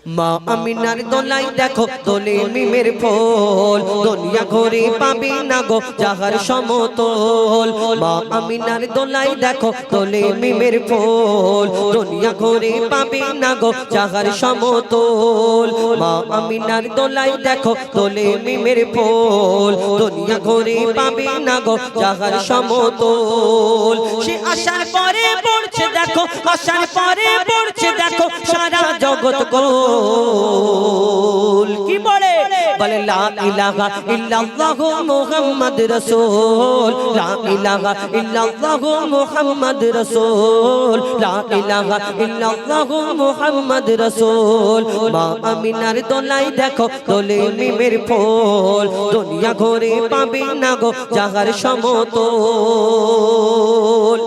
মা আমিনার দোলাই দেখো দোলে মিমের ফুল দুনিয়া ঘুরে পাবে না গো যাহার সমতল মা আমিনার দোলাই দেখো দোলে মিমের ফুল দুনিয়া ঘুরে পাবে না গো যাহার সমতল মা আমিনার দোলাই দেখো দোলে মিমের ফুল দুনিয়া ঘুরে পাবে না গো যাহার সমতল সে আশার পরে পড়ছে দেখো আশার পরে পড়ছে দেখো সারা জগৎ গোল কি বলে বলে লা ইলাহা ইল্লাল্লাহু মুহাম্মদ রাসূল লা ইলাহা ইল্লাল্লাহু মুহাম্মদ রাসূল লা ইলাহা ইল্লাল্লাহু মুহাম্মদ রাসূল মা আমিনার দোলাই দেখো দোলে মিমের ফুল দুনিয়া ঘুরে পাবে না গো যাহার সমতল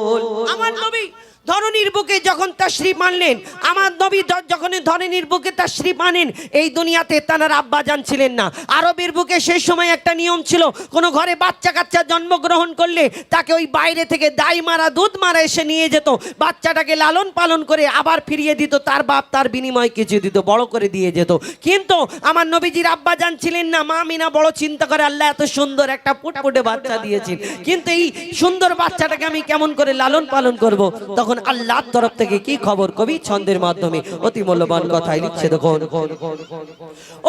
আমার নবী ধরনীর বুকে যখন তাশরীফ আনলেন আমার নবী যখন ধরনীর বুকে তাশরীফ আনেন এই দুনিয়াতে তার আব্বাজান ছিলেন না আরবের বুকে সেই সময় একটা নিয়ম ছিল কোনো ঘরে বাচ্চা কাচ্চা জন্মগ্রহণ করলে তাকে ওই বাইরে থেকে দাই মারা দুধ মারা এসে নিয়ে যেত বাচ্চাটাকে লালন পালন করে আবার ফিরিয়ে দিত তার বাপ তার বিনিময়ে কিছু দিত বড় করে দিয়ে যেত কিন্তু আমার নবীজির আব্বাজান ছিলেন না মা আমিনা বড় চিন্তা করে আল্লাহ এত সুন্দর একটা ফুটফুটে বাচ্চা দিয়েছেন কিন্তু এই সুন্দর বাচ্চাটাকে আমি কেমন করে লালন পালন করব তখন আল্লাহর তরফ থেকে কি খবর কবি ছন্দের মাধ্যমে অতি মূল্যবান কথাই লিখছে দেখুন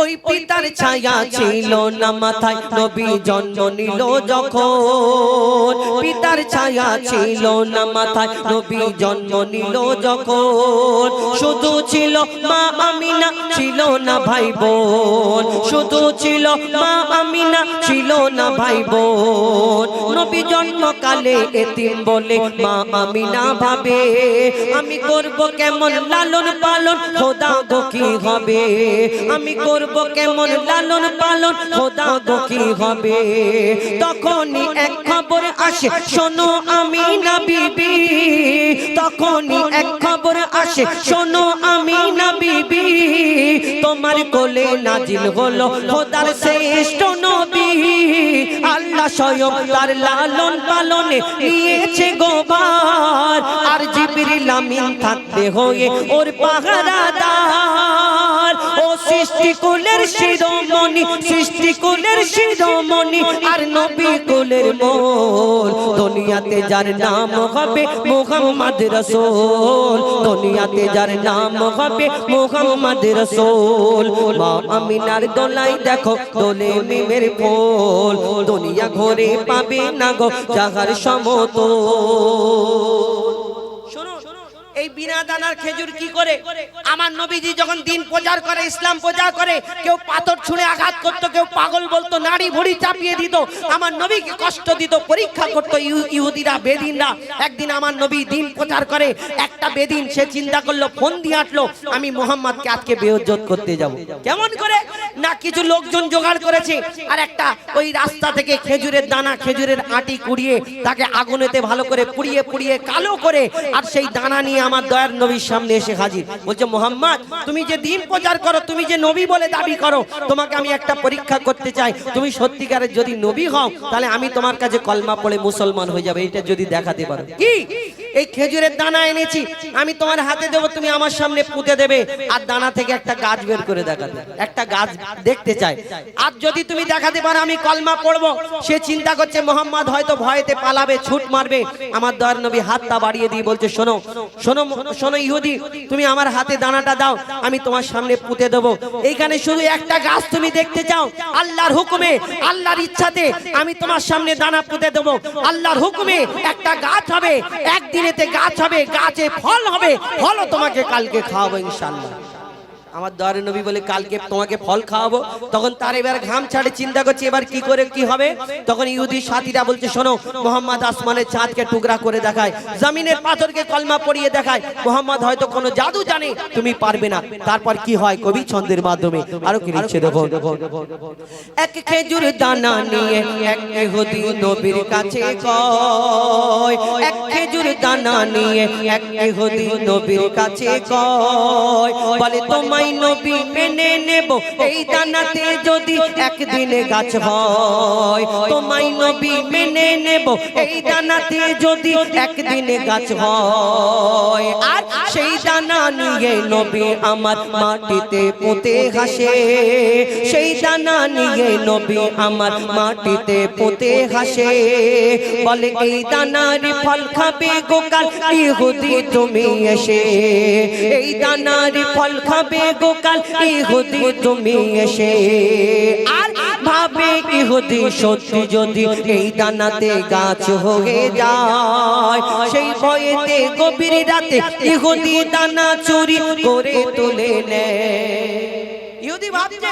ওই পিতার ছায়া ছিল না মাথায় নবী জন্ম নিল যখন পিতার ছায়া ছিল না মাথায় নবী জন্ম নিল যখন শুধু ছিল মা আমিনা ছিল না ভাই বোন শুধু ছিল মা আমিনা ছিল না ভাই বোন নবী জন্মকালে এতিম বলে মা আমিনা ভাবে আমি করব কেমন লালন পালন খোদা গো কি হবে আমি করব কেমন লালন পালন খোদা গো কি হবে তখনই এক খবর আসে শোনো আমিনা বিবি তখনই এক খবর আসে শোনো আমিনা বিবি তোমার কোলে নাজিল হলো খোদার শ্রেষ্ঠ নবী আল্লাহ স্বয়ং তার লালন পালনে নিয়েছে গোবার আর জিবরিল আমিন থাকতে হয়ে ওর পাহারাদার ও সৃষ্টি কুলের শিরোমণি সৃষ্টি কুলের শিরোমণি আর নবী কুলের মোল দুনিয়াতে যার নাম হবে মুহাম্মদ রাসূল দুনিয়াতে যার নাম হবে মুহাম্মদ রাসূল মা আমিনার দোলাই দেখো দোলে মিমের ফুল দুনিয়া ঘুরে পাবে না গো যাহার সমতল এই বিনা দানার খেজুর কি করে আমার নবীজি যখন দিন প্রচার করে ইসলাম প্রচার করে কেউ পাথর ছুঁড়ে আঘাত করত কেউ পাগল বলতো নাড়ি ভুঁড়ি চাপিয়ে দিত আমার নবীকে কষ্ট দিত পরীক্ষা করত ইহুদিরা বেদিনরা একদিন আমার নবী দিন প্রচার করে একটা বেদিন সে চিন্তা করলো ফোন দিয়ে আসলো আমি মুহাম্মদকে আজকে বেইজ্জত করতে যাব কেমন করে না কিছু লোকজন জোগাড় করেছে আর একটা ওই রাস্তা থেকে খেজুরের দানা খেজুরের আটি কুড়িয়ে তাকে আগুনেতে ভালো করে পুড়িয়ে পুড়িয়ে কালো করে আর সেই দানা নিয়ে আমার দয়ার নবীর সামনে এসে হাজির বলছে মুহাম্মদ তুমি যে দিন প্রচার করো তুমি যে নবী বলে দাবি করো তোমাকে আমি একটা পরীক্ষা করতে চাই তুমি সত্যিকারের যদি নবী হও তাহলে আমি তোমার কাছে কলমা পড়ে মুসলমান হয়ে যাবে এটা যদি দেখাতে পারো কি এই খেজুরের দানা এনেছি আমি তোমার হাতে দেব তুমি আমার সামনে পুঁতে দেবে আর দানা থেকে একটা গাছ বের করে দেখাতে একটা গাছ দেখতে চাই আর যদি তুমি দেখাতে পারো আমি কলমা পড়বো সে চিন্তা করছে মুহাম্মদ হয়তো ভয়েতে পালাবে ছুট মারবে আমার দয়ার নবী হাতটা বাড়িয়ে দিয়ে বলছে শোনো শোনো শোনো ইহুদি তুমি আমার হাতে দানাটা দাও আমি তোমার সামনে পুঁতে দেবো এইখানে শুধু একটা গাছ তুমি দেখতে চাও আল্লাহর হুকুমে আল্লাহর ইচ্ছাতে আমি তোমার সামনে দানা পুঁতে দেবো আল্লাহর হুকুমে একটা গাছ হবে একদিনেতে গাছ হবে গাছে ফল হবে ফলও তোমাকে কালকে খাওয়াবো ইনশাআল্লাহ আমার দয়ার নবী বলে কালকে তোমাকে ফল খাওয়াবো তখন তার এবার ঘাম ছাড়ে চিন্তা করছে এবার কি করে কি হবে তখন ইহুদি সাথীরা বলছে শোনো মুহাম্মদ আসমানের চাঁদকে টুকরা করে দেখায় জমিনের পাথরকে কলমা পড়িয়ে দেখায় মুহাম্মদ হয়তো কোনো জাদু জানে তুমি পারবে না তারপর কি হয় কবি ছন্দের মাধ্যমে আরো কি লিখছে দেখো এক খেজুর দানা নিয়ে এক ইহুদি নবীর কাছে কয় এক খেজুর দানা নিয়ে এক ইহুদি নবীর কাছে কয় বলে তোমার তোমায় নবী মেনে নেব এই দানাতে যদি একদিনে গাছ হয় তোমায় নবী মেনে নেব এই দানাতে যদি একদিনে গাছ হয় আর সেই দানা নিয়ে নবী আমার মাটিতে পুঁতে হাসে সেই দানা নিয়ে নবী আমার মাটিতে পুঁতে হাসে বলে এই দানার ফল খাবে গোকাল ইহুদি তুমি এসে এই দানার ফল খাবে গোকাল ইহুদি তুমি এসে আর ভাবে ইহুদি সত্যি যদি এই দানাতে গাছ হয়ে যায় সেই ভয়েতে গভীর রাতে ইহুদি দানা চুরি করে তুলে নেয় ইহুদি ভাবছে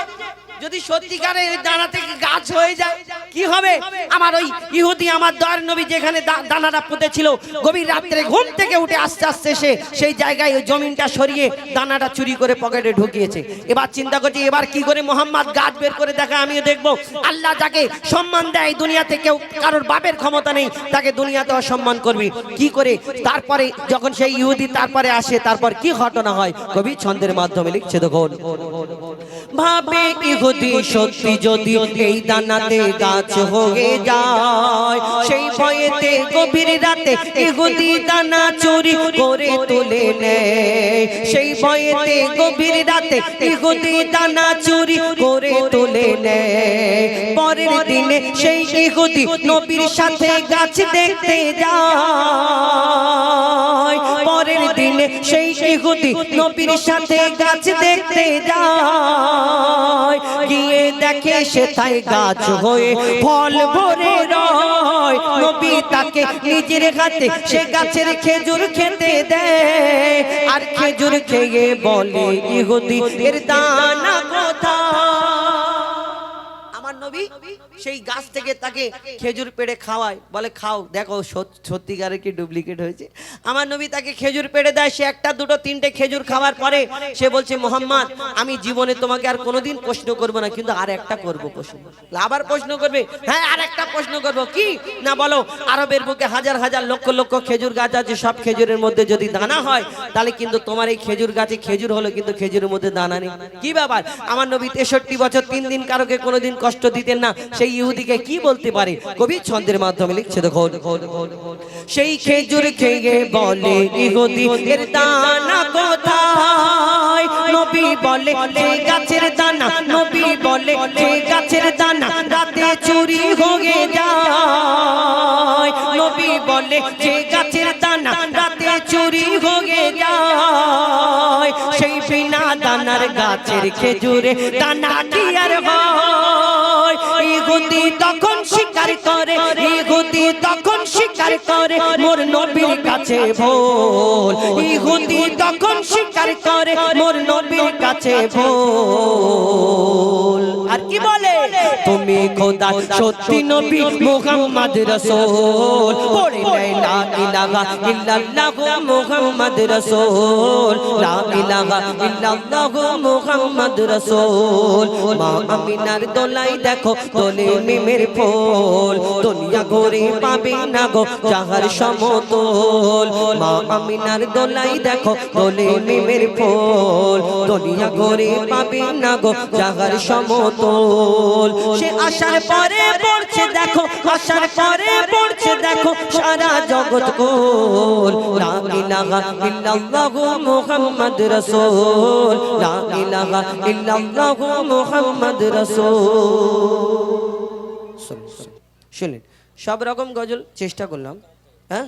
যদি সত্যিকারের দানা থেকে গাছ হয়ে যায় কি হবে আমার ওই ইহুদি আমার দয়ার নবী যেখানে দানাটা পুঁতেছিল গভীর রাত্রে ঘুম থেকে উঠে আস্তে আস্তে সে সেই জায়গায় ওই জমিনটা সরিয়ে দানাটা চুরি করে পকেটে ঢুকিয়েছে এবার চিন্তা করছি এবার কি করে মোহাম্মদ গাছ বের করে দেখা আমিও দেখবো আল্লাহ যাকে সম্মান দেয় দুনিয়াতে কেউ কারোর বাপের ক্ষমতা নেই তাকে দুনিয়াতে অসম্মান করবি কি করে তারপরে যখন সেই ইহুদি তারপরে আসে তারপর কি ঘটনা হয় কবি ছন্দের মাধ্যমে লিখছে দেখুন ভাবে ইহুদি সত্যি যদি এই দানাতে গাছ হয়ে যায় সেই ভয়েতে গভীর রাতে ইহুদি দানা চুরি করে তুলে নেয় সেই ভয়েতে গভীর রাতে ইহুদি দানা চুরি করে তুলে নেয় পরের দিনে সেই ইহুদি নবীর সাথে গাছ দেখতে যায় পরের দিনে সেই ইহুদি নবীর সাথে গাছ দেখতে যায় গিয়ে দেখে সেথায় গাছ হয়ে ফল ভরে রয় নবী তাকে নিজের হাতে সে গাছের খেজুর খেতে দেয় আর খেজুর খেয়ে বলে ইহুদি এর দানা কোথায় আমার নবী সেই গাছ থেকে তাকে খেজুর পেড়ে খাওয়ায় বলে খাও দেখো সত্যিকারের কি ডুপ্লিকেট হয়েছে আমার নবী তাকে খেজুর পেড়ে দেয় সে একটা দুটো তিনটে খেজুর খাওয়ার পরে সে বলছে মোহাম্মদ আমি জীবনে তোমাকে আর কোনোদিন প্রশ্ন করব না কিন্তু আর একটা করব প্রশ্ন আবার প্রশ্ন করবে হ্যাঁ আর একটা প্রশ্ন করব কি না বলো আরবের বুকে হাজার হাজার লক্ষ লক্ষ খেজুর গাছ আছে সব খেজুরের মধ্যে যদি দানা হয় তাহলে কিন্তু তোমার এই খেজুর গাছে খেজুর হলো কিন্তু খেজুরের মধ্যে দানা নেই কি ব্যাপার আমার নবী 63 বছর 3 দিন কারোকে কোনোদিন কষ্ট দিতেন না সেই ইহুদিকে কি বলতে পারে কবি ছন্দের মাধ্যমে লিখছে দেখো সেই খেজুর খেয়ে বলে ইহুদি এর দানা কোথায় নবী বলে যে গাছের দানা নবী বলে যে গাছের দানা রাতে চুরি হয়ে যায় নবী বলে যে গাছের দানা রাতে চুরি হয়ে যায় সেই বিনা দানার গাছের খেজুরে দানা কি আর হয় ইহুদি তখন স্বীকার করে ইহুদি তখন স্বীকার করে মোর নবীর কাছে ভুল ইহুদি তখন স্বীকার করে মোর নবীর কাছে ভুল আর কি বলে তুমি খোদা সত্যি নবী মুহাম্মদ রাসূল পড়ে লা ইলাহা ইল্লাল্লাহ মুহাম্মদ রাসূল লা ইলাহা ইল্লাল্লাহ মুহাম্মদ রাসূল মা আমিনার দোলাই দেখো তোলে মিমের ফুল দুনিয়া ঘুরে পাবে না গো যাহার সমতল মা আমিনার দোলাই দেখো তোলে মিমের ফুল দুনিয়া ঘুরে পাবে না গো যাহার সমতল সে আসার পরে পড়ছে দেখো আসার পরে পড়ছে দেখো সারা জগৎ কোল লা ইলাহা ইল্লাল্লাহ মুহাম্মদ রাসূল লা ইলাহা ইল্লাল্লাহ মুহাম্মদ রাসূল শুনলেন সব রকম গজল চেষ্টা করলাম হ্যাঁ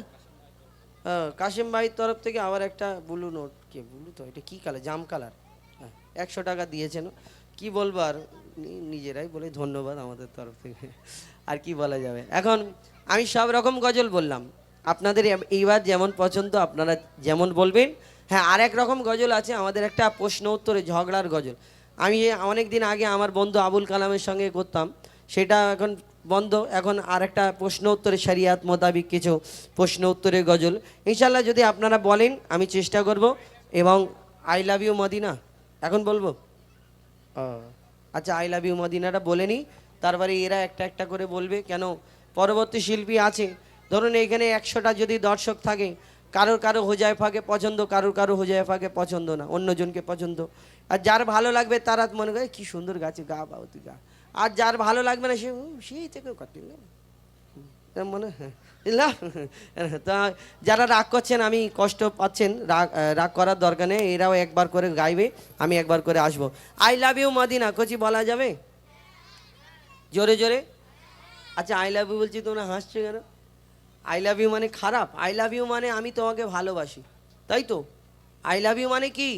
কাশিম ভাইয়ের তরফ থেকে আবার একটা ব্লু নোট কি ব্লু তো এটা কি কালার জাম কালার 100 টাকা দিয়েছেন কি বলবো আর নিজেরাই বলে ধন্যবাদ আমাদের তরফ থেকে আর কি বলা যাবে এখন আমি সব রকম গজল বললাম আপনাদের এইবার যেমন পছন্দ আপনারা যেমন বলবেন হ্যাঁ আর এক রকম গজল আছে আমাদের একটা প্রশ্ন উত্তরে ঝগড়ার গজল আমি অনেক দিন আগে আমার বন্ধু আবুল কালামের সঙ্গে করতাম সেটা এখন বন্ধ এখন আর একটা প্রশ্ন উত্তরে শরিয়াত মোতাবিক কিছু প্রশ্ন উত্তরের গজল ইনশাল্লাহ যদি আপনারা বলেন আমি চেষ্টা করব এবং আই লাভ ইউ মদিনা এখন বলবো আচ্ছা আই লাভ ইউ মদিনাটা বলে নিই তারপরে এরা একটা একটা করে বলবে কেন পরবর্তী শিল্পী আছে ধরুন এখানে 100টা যদি দর্শক থাকে কারোর কারো হোজাইফাকে পছন্দ, কারোর কারো হোজাইফাকে পছন্দ না, অন্যজনকে পছন্দ। আর যার ভালো লাগবে তারা মনে করে কি সুন্দর গাছে, গা বাবু তুই গা। আর যার ভালো লাগবে না সে সেই থেকে কাটি মনে তা যারা রাগ করছেন, আমি কষ্ট পাচ্ছেন, রাগ করার দরকার নেই, এরাও একবার করে গাইবে, আমি একবার করে আসবো। আই লাভ ইউ মদিনা কচি বলা যাবে জোরে জোরে? আচ্ছা আই লাভ ইউ বলছি, তোমরা হাসছো কেন? আই লাভ ইউ মানে খারাপ? আই লাভ ইউ মানে আমি তোমাকে ভালোবাসি, তাই তো? আই লাভ ইউ মানে কি?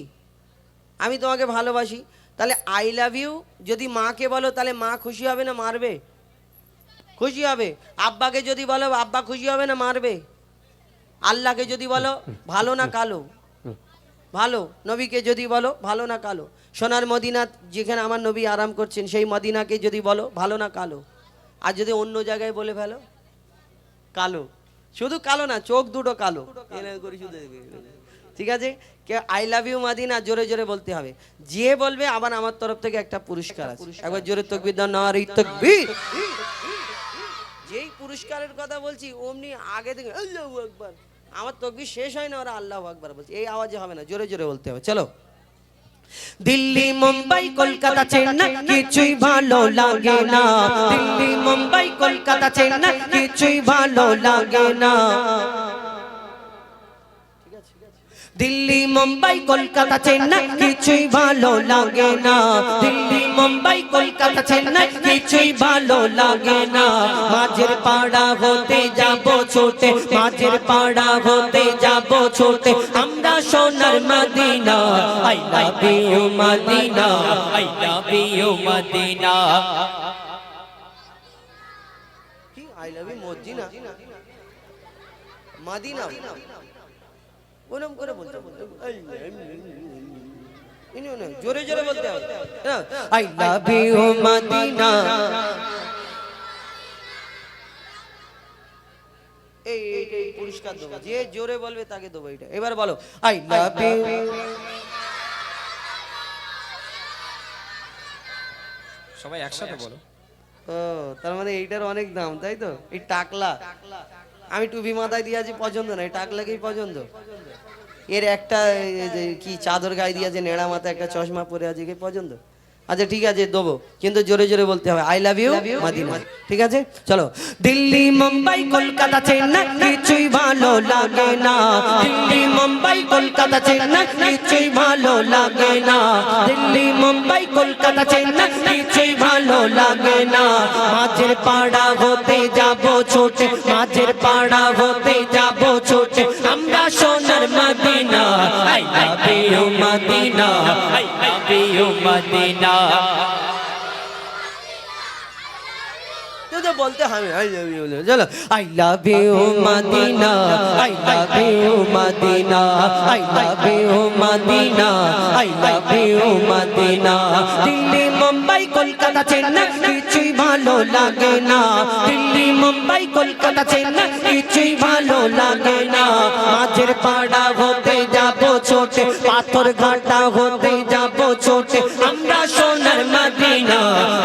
আমি তোমাকে ভালোবাসি। তাহলে আই লাভ ইউ যদি মাকে বলো তাহলে মা খুশি হবে না মারবে? খুশি হবে। আব্বাকে যদি বলো আব্বা খুশি হবে না মারবে? আল্লাহকে যদি বলো ভালো না কালো? ভালো। নবীকে যদি বলো ভালো না কালো? সোনার মদিনা যেখানে আমার নবী আরাম করছেন সেই মদিনাকে যদি বলো ভালো না কালো? আর যদি অন্য জায়গায় বলে ফেলো কালো, শুধু কালো না, চোখ দুটো কালো, ঠিক আছে? কে আই লাভ ইউ মদিনা জোরে জোরে বলতে হবে। যে বলবে আবার আমার তরফ থেকে একটা পুরস্কার আছে, একবার জোরে তাকবীর দাও, নারে তাকবীর। যেই পুরস্কারের কথা বলছি অমনি আগে থেকে আল্লাহু আকবার, আমার তাকবীর শেষ হয় না ওরা আল্লাহু আকবার বলছে, এই আওয়াজে হবে না, জোরে জোরে বলতে হবে। চলো। দিল্লি মুম্বাই কলকাতা চেন্নাই কিছুই ভালো লাগে না, দিল্লি মুম্বাই কলকাতা চেন্নাই কিছুই ভালো লাগে না, দিল্লি মুম্বাই কলকাতা চেন্নাই কিছুই ভালো লাগে না, দিল্লি মুম্বাই কলকাতা চেন্নাই কিছুই ভালো লাগে না। মাঝের পাড়া হতে যাব ছোটে, মাঝের পাড়া হতে যাব ছোটে, আমরা সোনার Medina. I love you Medina, I love you Madina. কি I love you Madina? Madina ওরম করে বলতে জোরে জোরে বলতে হবে। I love you Madina. এই পুরস্কার দেবো, যে জোরে বলবে তাকে দেবো এটা। এবার বলো আই লাভ ইউ। সবাই একসাথে বলো। ও তার মানে এইটার অনেক দাম, তাই তো? এই টাকলা আমি টুপি মাথায় দিয়ে আছি পছন্দ না, এই টাকলাকেই পছন্দ। এর একটা কি চাদর গায়ে দিয়ে আছে, নেড়া মাথায় একটা চশমা পরে আছে, কে পছন্দ? আচ্ছা ঠিক আছে দেবো, কিন্তু জোরে জোরে বলতে হবে আই লাভ ইউ মদিনা, ঠিক আছে? চলো। দিল্লি মুম্বাই কলকাতা চেন্নাই কিছুই ভালো লাগে না, দিল্লি মুম্বাই কলকাতা চেন্নাই কিছুই ভালো লাগে না, দিল্লি মুম্বাই কলকাতা চেন্নাই কিছুই ভালো লাগে না। মাঝের পাড়া হতে যাব ছোটে, মাঝের পাড়া হতে যাব ছোটে, আমরা সোনার Medina. I love you Medina, I love you Medina. বলতে হবে চলো। I love you Medina, I love you Medina, I love you Medina, I love you Medina. Delhi Mumbai Kolkata Chennai কিছুই ভালো লাগে না, দিল্লি মুম্বাই কলকাতা চেন্নাই কিছুই ভালো লাগে না। মাঝের পাড়া হতে যাব ছোটে, পাথর ঘাটা হতে যাব ছোটে, আমরা সোনার Medina.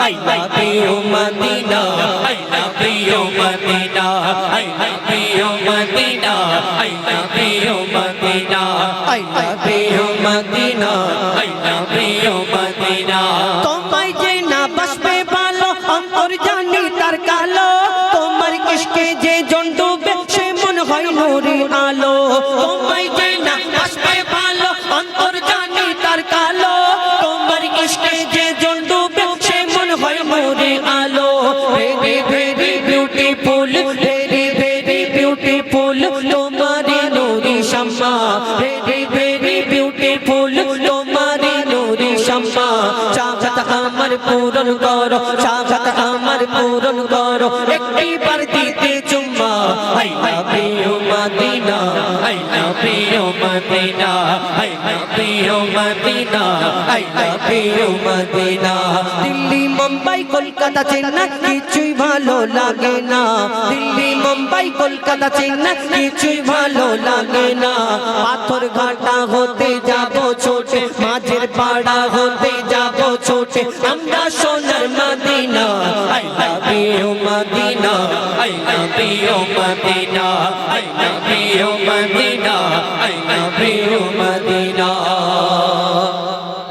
I love you Medina, I love you Medina, I love you Medina, I love you Medina, I love you Medina, I love you Medina. তোমায় যে না বাসবে ভালো অন্তর জানি তার কালো, তোমার ইশকে যে জন ডুবে সে মন হয় নূরি আলো। তোমায় যে না বাসবে ভালো অন্তর জানি তার কালো, তোমার ইশকে যে জন ডুবে সে মন হয় নূরি আলো। Very very beautiful, very very beautiful তোমারি নূরি শাম্মা, ভেরি ভেরি বিউটিফুল তোমারি নূরি শাম্মা। চাহত আমার পূরণ করো, চাহত আমার পূরণ করো, একটি বার দিতে চুম্মা। I love you Medina, I love you Medina, I love you Medina, I love you Medina. Delhi Mumbai Kolkata Chennai কিছুই ভালো লাগে না, দিল্লি মুম্বাই কলকাতা চেন্নাই কিছুই ভালো লাগে না। পাথর ঘাটা হতে যাব ছোটে, মাঝের পাড়া হতে যাব ছোটে, আমরা সোনার মদিনা। আই লাভ নবী ও মদিনা আই নবী ও মদিনা আই নবী ও মদিনা আই নবী ও মদিনা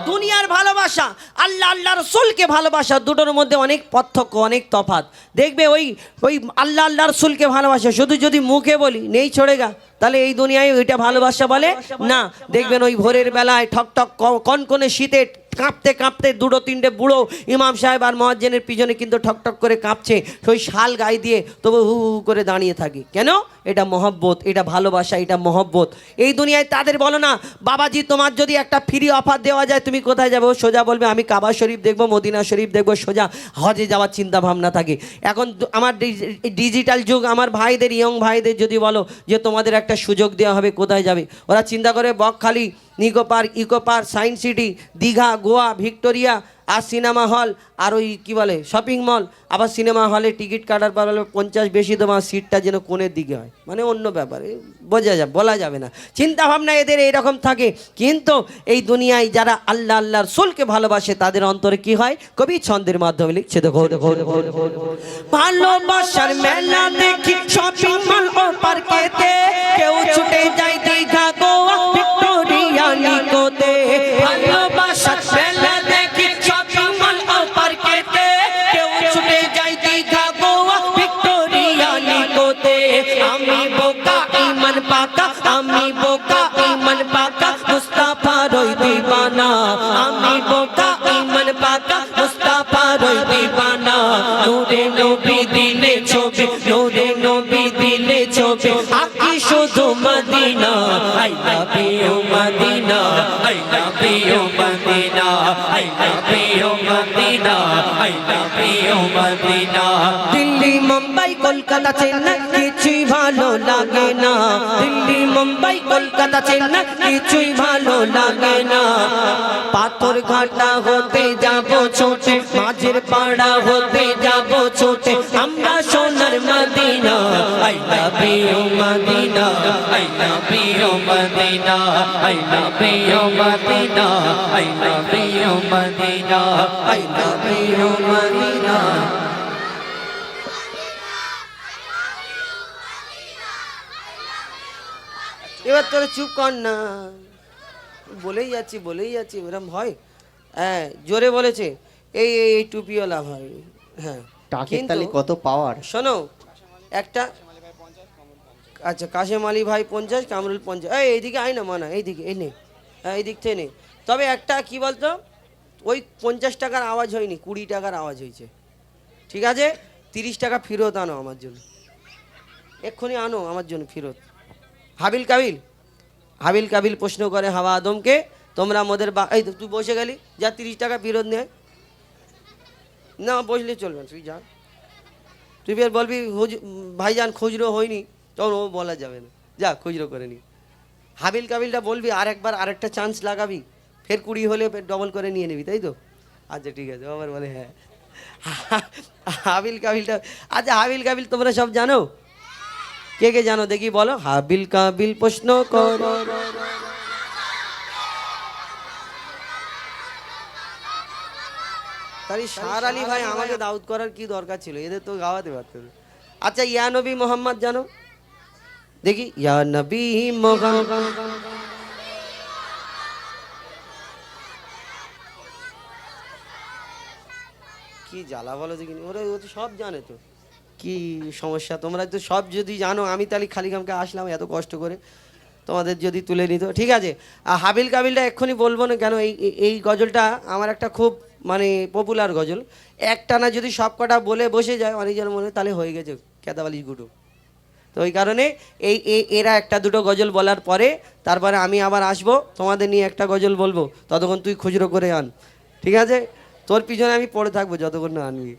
দুনিয়ার ভালোবাসা আল্লাহ আল্লাহ রসুলকে ভালোবাসা দুটোর মধ্যে অনেক পার্থক্য অনেক তফাৎ দেখবে ওই আল্লাহ আল্লাহ রসুলকে ভালোবাসা শুধু যদি মুখে বলি নেই ছড়েগা তাহলে এই দুনিয়ায় ওইটা ভালোবাসা বলে না দেখবেন ওই ভোরের বেলায় ঠক ঠক কনকনে শীতে কাঁপতে কাঁপতে দুটো তিনটে বুড়ো ইমাম সাহেব আর মুয়াজ্জিনের পিছনে কিন্তু ঠকঠক করে কাঁপছে ওই শাল গায়ে দিয়ে তবু হু হু করে দাঁড়িয়ে থাকি কেন এটা মহব্বত এটা ভালোবাসা এটা মহব্বত এই দুনিয়ায় তাদের বলো না বাবাজি তোমার যদি একটা ফ্রি অফার দেওয়া যায় তুমি কোথায় যাবে ও সোজা বলবে আমি কাবা শরীফ দেখবো মদিনা শরীফ দেখবো সোজা হজে যাওয়ার চিন্তা ভাবনা থাকে এখন আমার ডিজিটাল যুগ আমার ভাইদের ইয়ং ভাইদের যদি বলো যে তোমাদের একটা সুযোগ দেওয়া হবে কোথায় যাবে ওরা চিন্তা করে Bakkhali Nicco park eco park science city Digha Goa Victoria আর সিনেমা হল আর ওই কী বলে শপিং মল আবার সিনেমা হলে টিকিট কাটার পর 50 বেশি তোমার সিটটা যেন কোণের দিকে হয় মানে অন্য ব্যাপারে বলা যাবে না চিন্তা ভাবনা এদের এইরকম থাকে কিন্তু এই দুনিয়ায় যারা আল্লাহ আল্লাহ রসুলকে ভালোবাসে তাদের অন্তরে কি হয় কবি ছন্দের মাধ্যমে লিখছে দেখো ভালোবাসার মেলা দেখি শপিং মল ও পার্কেতে কেউ ছুটে যায় দীঘা গোয়া ভিক্টোরিয়া নিকোতে ভালোবাসার মেলা দেখি শপিং মল ও পার্কেতে কেউ ছুটে যায় দীঘা গোয়া ভিক্টোরিয়া নিকোতে আমি বোকা ইমান পাকা আমি বোকা ইমান পাকা মুস্তাফা রই দিবানা আমি বোকা ইমান পাকা মুস্তাফা রই দিবানা নূরে নবী দিলে ছবি নূরে নবী দিলে ছবি আকি শুধু Medina I love you Medina I love you Medina I love you Medina I love you Medina Delhi Mumbai Kolkata Chennai কিছুই ভালো লাগে না দিল্লি মুম্বাই কলকাতা চেন্নাই কিছুই ভালো লাগে না পাথর ঘাটা হতে যাব ছোটে মাঝের পাড়া হতে যাব ছোটে আমরা সোনার Medina I love you Medina I love you Medina I love you Medina I love you Medina I love you Medina এবার তোরা চুপ কর না বলেই যাচ্ছি এরম হয় হ্যাঁ জোরে বলেছে এই এই টুপিওয়ালা ভাই হ্যাঁ টাকের তালি কত পাওয়ার শোনো একটা আচ্ছা কাশেম আলী ভাই 50 কামরুল 50 এইদিকে আয় না মানা এইদিকে এই নে হ্যাঁ এই দিক থেকে নে তবে একটা কি বলতো ওই 50 টাকার আওয়াজ হয়নি 20 টাকার আওয়াজ হয়েছে ঠিক আছে 30 টাকা ফেরত আনো আমার জন্য এক্ষুনি আনো আমার জন্য ফেরত হাবিল কাবিল প্রশ্ন করে হাওয়া আদমকে তোমরা মোদের এই তুই বসে গেলি যা 30 টাকা ফেরত নে না বসলে চলবে না তুই যা তুই ফের বলবি ভাইজান খুচরো হয়নি তখন ও বলা যাবে না যা খুচরো করে নি হাবিল কাবিলটা বলবি আরেকটা চান্স লাগাবি ফের 20 হলে ফের ডবল করে নিয়ে নিবি তাই তো আচ্ছা ঠিক আছে আবার বলে হ্যাঁ হাবিল কাবিলটা আচ্ছা হাবিল কাবিল তোমরা সব জানো কে কে জানো দেখি বলো হাবিল কাবিল প্রশ্ন কর তাহলে শাহর আলী ভাই আমাকে দাউদ করার কি দরকার ছিল এদের তো গাওয়াতে পারতো আচ্ছা ইয়া নবী মোহাম্মদ জানো দেখি ইয়া নবী মোহাম্মদ কি জ্বালা বলো দেখিনি ওরা ও তো সব জানে তো কি সমস্যা তোমরা তো সব যদি জানো আমি তাহলে খালিগামকে আসলাম এত কষ্ট করে তোমাদের যদি তুলে নিত ঠিক আছে আর হাবিল কাবিলটা এক্ষুনি বলবো না কেন এই গজলটা আমার একটা খুব মানে পপুলার গজল একটানা যদি সব কটা বলে বসে যায় অনেকজন মনে তাহলে হয়ে গেছে কেদাবালিশ গুটু তো ওই কারণে এরা একটা দুটো গজল বলার পরে তারপরে আমি আবার আসবো তোমাদের নিয়ে একটা গজল বলবো ততক্ষণ তুই খুচরো করে আন ঠিক আছে তোর পিছনে আমি পড়ে থাকবো যতক্ষণ না আনবি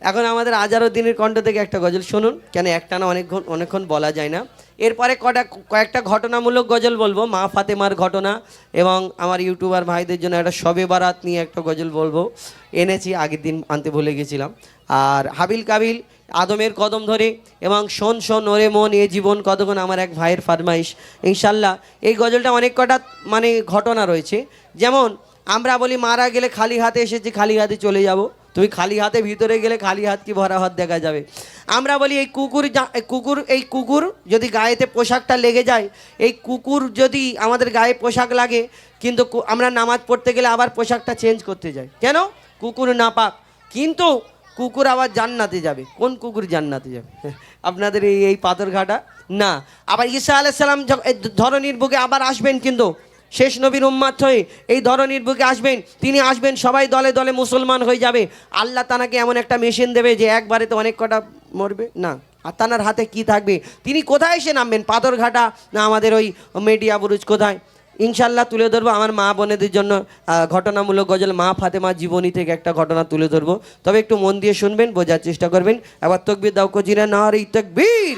এখন আমাদের আজারউদ্দিনের কণ্ঠ থেকে একটা গজল শুনুন কেন একটানা অনেকক্ষণ বলা যায় না এরপরে কয়েকটা ঘটনামূলক গজল বলবো মা ফাতেমার ঘটনা এবং আমার ইউটিউবার ভাইদের জন্য একটা শবে বারাত নিয়ে একটা গজল বলবো এনেছি আগের দিন আনতে ভুলে গেছিলাম আর হাবিল কাবিল আদমের কদম ধরে এবং শোন শোন ওরে মন এ জীবন কতক্ষণ আমার এক ভাইয়ের ফরমাইশ ইনশাল্লাহ এই গজলটা অনেক কটা মানে ঘটনা রয়েছে যেমন আমরা বলি মারা গেলে খালি হাতে এসেছি খালি হাতে চলে যাব তুমি খালি হাতে ভিতরে গেলে খালি হাত কি ভরা হাত দেখা যাবে। আমরা বলি এই কুকুর যদি গায়েতে পোশাকটা লেগে যায়, এই কুকুর যদি আমাদের গায়ে পোশাক লাগে, কিন্তু আমরা নামাজ পড়তে গেলে আবার পোশাকটা চেঞ্জ করতে যাই, কেন? কুকুর নাপাক। কিন্তু কুকুর আবার জান্নাতে যাবে। কোন কুকুর জান্নাতে যাবে? আপনাদের এই পাথরঘাটা না। আবার ঈসা আলাইহিস সালাম ধরনীর বুকে আবার আসবেন, কিন্তু শেষ নবীর উম্মত হয়ে এই ধরনীর বুকে আসবেন। তিনি আসবেন, সবাই দলে দলে মুসলমান হয়ে যাবে। আল্লাহ তানাকে এমন একটা মেশিন দেবে যে একবারে তো অনেক কটা মরবে না। আর তানার হাতে কি থাকবে? তিনি কোথায় এসে নামবেন? পাথরঘাটা না আমাদের ওই মেডিয়া বুরুজ কোথায়? ইনশাল্লাহ তুলে ধরবো আমার মা বোনেদের জন্য ঘটনামূলক গজল মা ফাতেমা জীবনী থেকে একটা ঘটনা তুলে ধরবো। তবে একটু মন দিয়ে শুনবেন, বোঝার চেষ্টা করবেন। আবার তকবীর দাও কজিরা, নারে তাকবীর,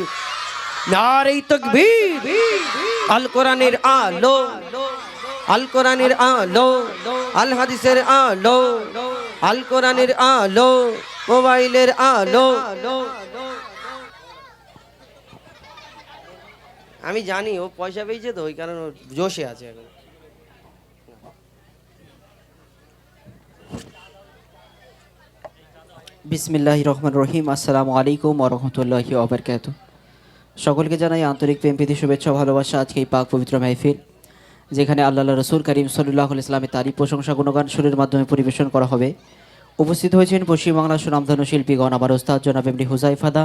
নারে তাকবীর। আল কোরআনের আলো, আল কোরআনের আলো, আল হাদিসের আলো, আল কোরআনের আলো, মোবাইলের আলো। আমি জানি ও পয়সা পেয়েছে তো, ওই কারণে ও জোশে আছে এখন। বিসমিল্লাহির রহমানির রহিম। আসসালামু আলাইকুম ওয়া রাহমাতুল্লাহি ওয়া বারাকাতুহু। সকলকে জানাই আন্তরিক প্রেম প্রীতি শুভেচ্ছা ভালোবাসা। আজকে এই পাক পবিত্র মাহফিল, যেখানে আল্লাহ রাসূল করিম সাল্লাল্লাহু আলাইহি ওয়াসাল্লামের তারিফ প্রশংসা গুণগান সুরের মাধ্যমে পরিবেশন করা হবে। উপস্থিত হয়েছেন পশ্চিমবাংলার সুনামধন্য শিল্পীগণ, আমার ওস্তাদ জনাব এমডি হুজাইফাদা,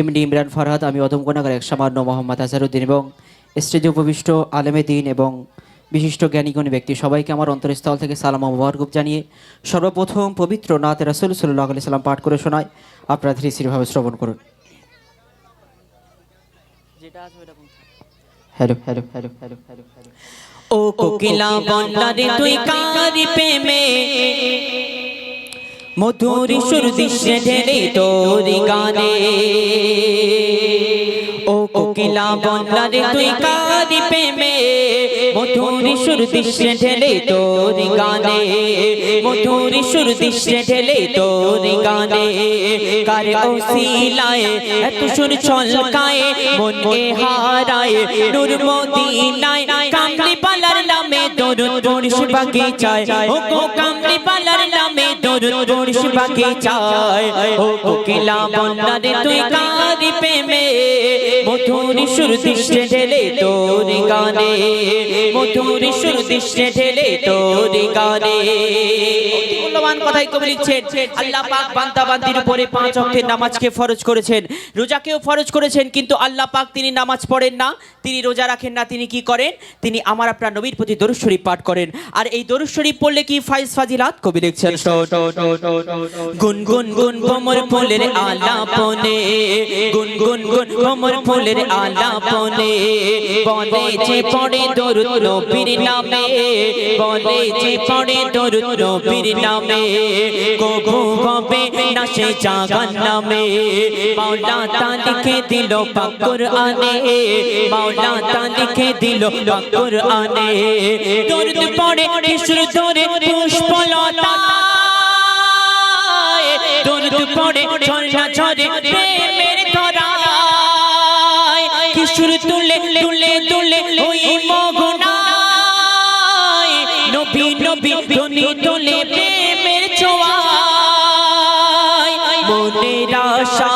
এমডি ইমরান ফরহাদ, আমি অদম গুণাগার এক সামান্য মোহাম্মদ আজহারউদ্দিন এবং স্টেজে উপবিষ্ট আলেমে দ্বীন এবং বিশিষ্ট জ্ঞানীগুণী ব্যক্তি সবাইকে আমার অন্তরস্থল থেকে সালাম ও মুবারক জানিয়ে সর্বপ্রথম পবিত্র নাতে রাসূল সাল্লাল্লাহু আলাইহি ওয়াসাল্লাম পাঠ করে শোনায়। আপনারা ধীরে স্থিরভাবে শ্রবণ করুন। Hello hello hello hello hello hello. ও কোকিলা বন্দারে তুই কারি প্রেমে মধুর সুর দৃশ্যে ঢেলে তোরি গানে। ও কোকিলা বন্দারে তুই কারি প্রেমে মধুর সুর দৃশ্যে ঢেলে তোরি গানে। মধুর সুর দৃশ্যে ঢেলে তোরি গানে। কার ওসিলায় এত সুর ছলকায় মনকে হারায় নূর মদিনায়। কামলি পালার নামে দরুদ পড়িস বাগিচায়। ও গো কামলি পালার নামে দরুদ পড়িস বাগিচায়। ও কোকিলা বন্দারে তুই কারি প্রেমে মধুর সুর দৃশ্যে ঢেলে তোরি গানে। মধুর সুর দৃশ্যে ঢেলে তোরি গানে। মূল্যবান কথাই কবি লিখছেন, আল্লাহ পাক বান্দা বান্দির উপরে 5 ওয়াক্তের নামাজকে ফরজ করেছেন, রোজাকেও ফরজ করেছেন। কিন্তু আল্লাহ পাক তিনি নামাজ পড়েন না, তিনি রোজা রাখেন না। তিনি কি করেন? তিনি আমার আপনার নবীর প্রতি দরুদ শরীফ পাঠ করেন। আর এই দরুদ শরীফ পড়লে কি ফাইজ ফাজিলাত কবি লিখছেন। গুন গুন গুন ভ্রমর ফুলের আলাপনে, গুন গুন গুন ভ্রমর ফুলের আলাপনে বলে যে পড়ে দরুদ নবীর নামে। বলে যে পড়ে দরুদ নবীর নামে। গো গবে নাশে জাগান নামে। মাওলা তা লিখে দিল পাক কুরআনে। মাওলা তা লিখে দিল পাক কুরআনে। দরুদ পড়ে কিশোর ধরে পুষ্পলতা। দরুদ পড়ে ঝর্ণা ঝরে প্রেমের ধরায়। কিশোর তুলে তুলে তুলে ওই মগনায়। নবী নবী ধ্বনি তোলে প্রেমের ছোঁয়ায়। মনের আশা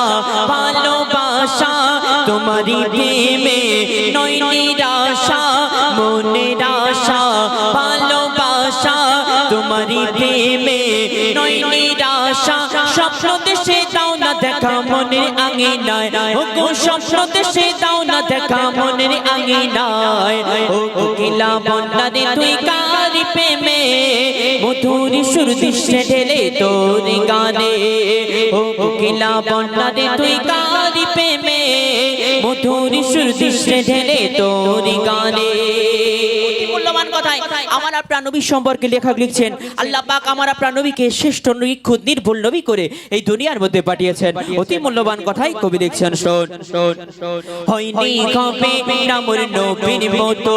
ভালোবাসা তোমারই প্রেমে নয় নিরাশা। মনের আশা ভালোবাসা তোমারই প্রেমে নয় নিরাশা। স্বপ্ন দেশে দাও না দেখা মনের আঙিনায়। ও গো স্বপ্ন দেশে দাও না দেখা মনের আঙিনায়। ও কোকিলা বন্দারে তুই কারি প্রেমে মধুর সুর দৃশ্যে ঢেলে তোরি গানে। ও কোকিলা বন্দারে তুই কারি প্রেমে মধুর সুর দৃশ্যে ঢেলে তোরি গানে। মূল্যবান কথাই আমার আপনার নবী সম্পর্কে লেখক লিখছেন, আল্লাহ পাক আমার আপনার নবীকে শ্রেষ্ঠ নিখুঁত নির্ভুল নবী করে এই দুনিয়ার মধ্যে পাঠিয়েছেন। অতি মূল্যবান কথাই কবি লিখছেন, শোন হয়নি কবে নামর নবীর মতো।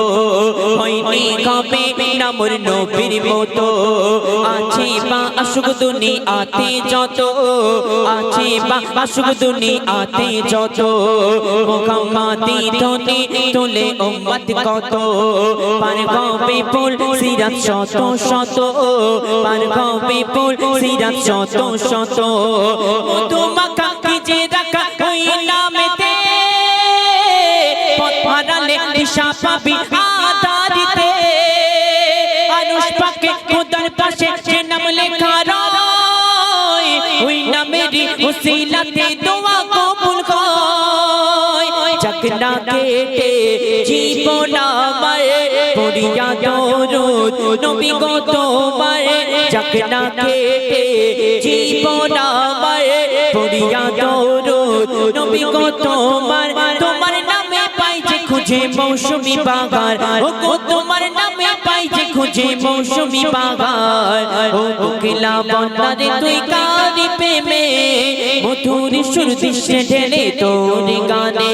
হয়নি কবে নামর নবীর মতো। আছে বা আসুক দুনিয়াতে যত, আছে বা আসুক দুনিয়াতে যত, মুহাম্মাদি ধ্বনি তোলে উম্মত কত, পার হবে ফুল সিরাত শত শত, পার হবে ফুল সিরাত শত শত, মধু মাখা ভিজে রাখা ওই নামেতে, পথ হারালে দিশা পাবি আধারিতে, আরশ পাকে খোদার পাশে যে নাম লেখা রয়, ওই নামেরই উসিলাতে দোয়া কবুল হয়। চাকনা কেটে জীবন আমার পড়িয়া দরুদ নবী গো তোমার, চাকনা কেটে জীবন আমার পড়িয়া দরুদ নবী গো তোমার, তোমার নামে পাই যে খুঁজে মৌসুমি বাগান, ও গো তোমার নামে পাই যে খুঁজে মৌসুমি বাগান, ও কোকিলা বন্দারে তুই কারি প্রেমে, মধুর সুর দৃষ্টে ঢেলে তোর গানে,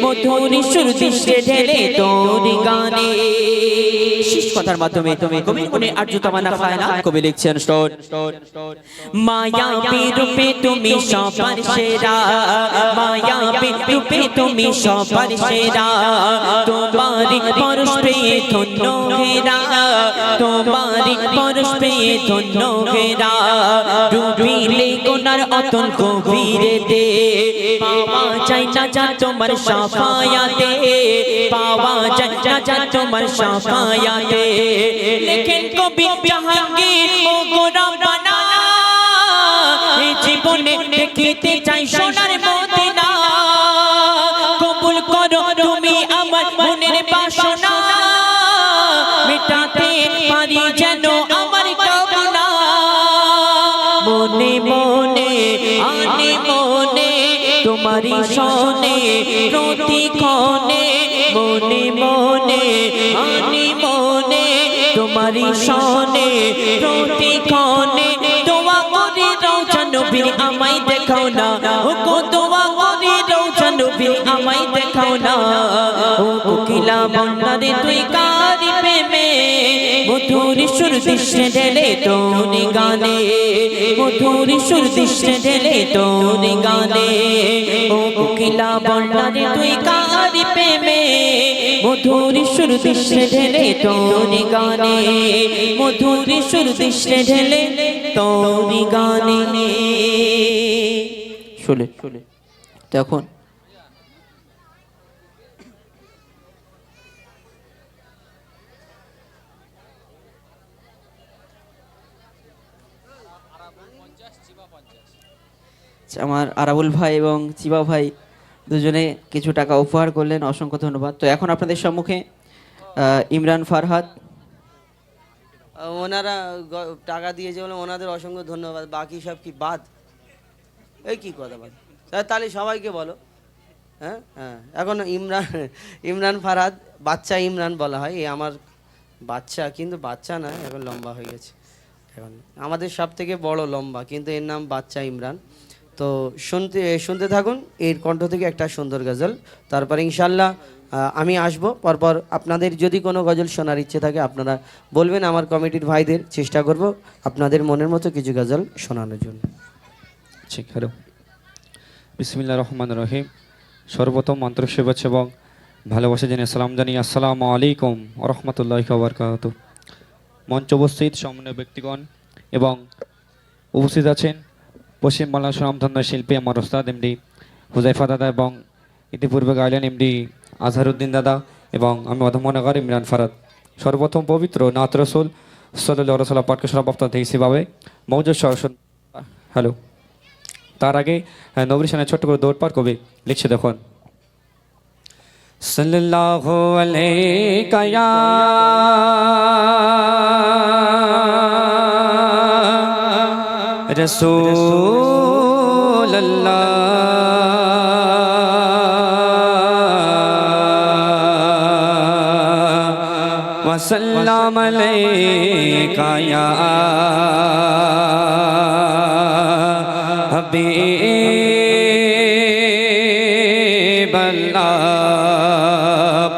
মধুর সুর দৃষ্টে ঢেলে তোর গানে। শেষ কথার মাধ্যমে কবির মনে আর্য তামান্না খায় না, কবি লিখছেন মায়াবী রূপে তুমি সবার সেরা, মায়াবী রূপে তুমি সবার সেরা, তোমারি পরশ পেয়ে ধন্য হেরা, তোমারি পরশ পেয়ে ধন্য হেরা, ডুবিলে গুনার অতল গভীরেতে, পাওয়া যায় না যা তোমার সাফায়াতে, পাওয়া যায় না যা তোমার সাফায়াতে, লেখেন কবি জাহাঙ্গীর ও গোরাবানা, এই জীবনে দেখিতে চাই সোনার মদিনা, কবুল করো তুমি আমার মনের বাসনা, মিটাতে পারি যেন আমার কামনা, মনে মনে আনে মনে তোমারি শোনে প্রতিক্ষণে, মনে মনে আনে মনে তোমারি শোনে প্রতিক্ষণে, দোয়া করি রওজা নবীর আমায় দেখাও না, ও গো দোয়া করি রওজা নবীর আমায় দেখাও না, ও কোকিলা বন্দারে তুই কারি প্রেমে, মধুর সুর দৃষ্টে ঢেলে তোর গানে, মধুর সুর দৃষ্টে ঢেলে তোর গানে, ও কোকিলা বন্দারে তুই কারি প্রেমে, মধুর সুর দৃষ্টে ঢেলে তোর গানে, মধুর সুর দৃষ্টে ঢেলে তোর গানে। শুলে তখন আমার আরাবুল ভাই এবং চিবা ভাই দুজনে কিছু টাকা উপহার করলেন, অসংখ্য ধন্যবাদ। তো এখন আপনাদের সম্মুখে ইমরান ফারহাদ, ওনারা টাকা দিয়েছে বলে ওনাদের অসংখ্য ধন্যবাদ, বাকি সব কি বাদ, এই কি কথা বাদ, তাহলে সবাইকে বলো। হ্যাঁ হ্যাঁ, এখন ইমরান ফারহাদ, বাচ্চা ইমরান বলা হয়, এই আমার বাচ্চা, কিন্তু বাচ্চা না, এখন লম্বা হয়ে গেছে, এখন আমাদের সব থেকে বড় লম্বা, কিন্তু এর নাম বাচ্চা ইমরান। তো শুনতে থাকুন এর কণ্ঠ থেকে একটা সুন্দর গজল, তারপরে ইনশাল্লাহ আমি আসবো পরপর। আপনাদের যদি কোনো গজল শোনার ইচ্ছে থাকে আপনারা বলবেন, আমার কমিটির ভাইদের চেষ্টা করব আপনাদের মনের মতো কিছু গজল শোনানোর জন্য। ঠিক, হ্যালো, বিসমিল্লাহির রহমানির রহিম। সর্বপ্রথম আন্তরিক শুভেচ্ছা এবং ভালোবাসা জানিয়ে সালাম জানিয়ে আসসালামু আলাইকুম ওয়া রাহমাতুল্লাহি ওয়া বারাকাতুহু। মঞ্চ উপস্থিত সম্মানীয় ব্যক্তিগণ এবং উপস্থিত আছেন পশ্চিমবাংলার সুনামধন্য শিল্পী আমার ওস্তাদ এমডি হুজাইফা দাদা এবং ইতিপূর্বে গাইলেন এমডি আজহারউদ্দিন দাদা এবং আমি অধমনগর ইমরান ফারহাদ। সর্বপ্রথম পবিত্র নাত রসুল সাল্লাল্লাহু আলাইহি ওয়াসাল্লাম পাঠকে সর্বপ্রথম আপনাদের হিসেবে মৌজুদ সরস্বত। হ্যালো, তার আগে নবীর সামনে ছোট্ট করে দৌড় পার কবি লিখছে দেখুন, সাল্লাল্লাহু আলাইকা ইয়া রাসূলুল্লাহ ওয়া সাল্লাম আলাইকা ইয়া হাবিবাল্লাহ।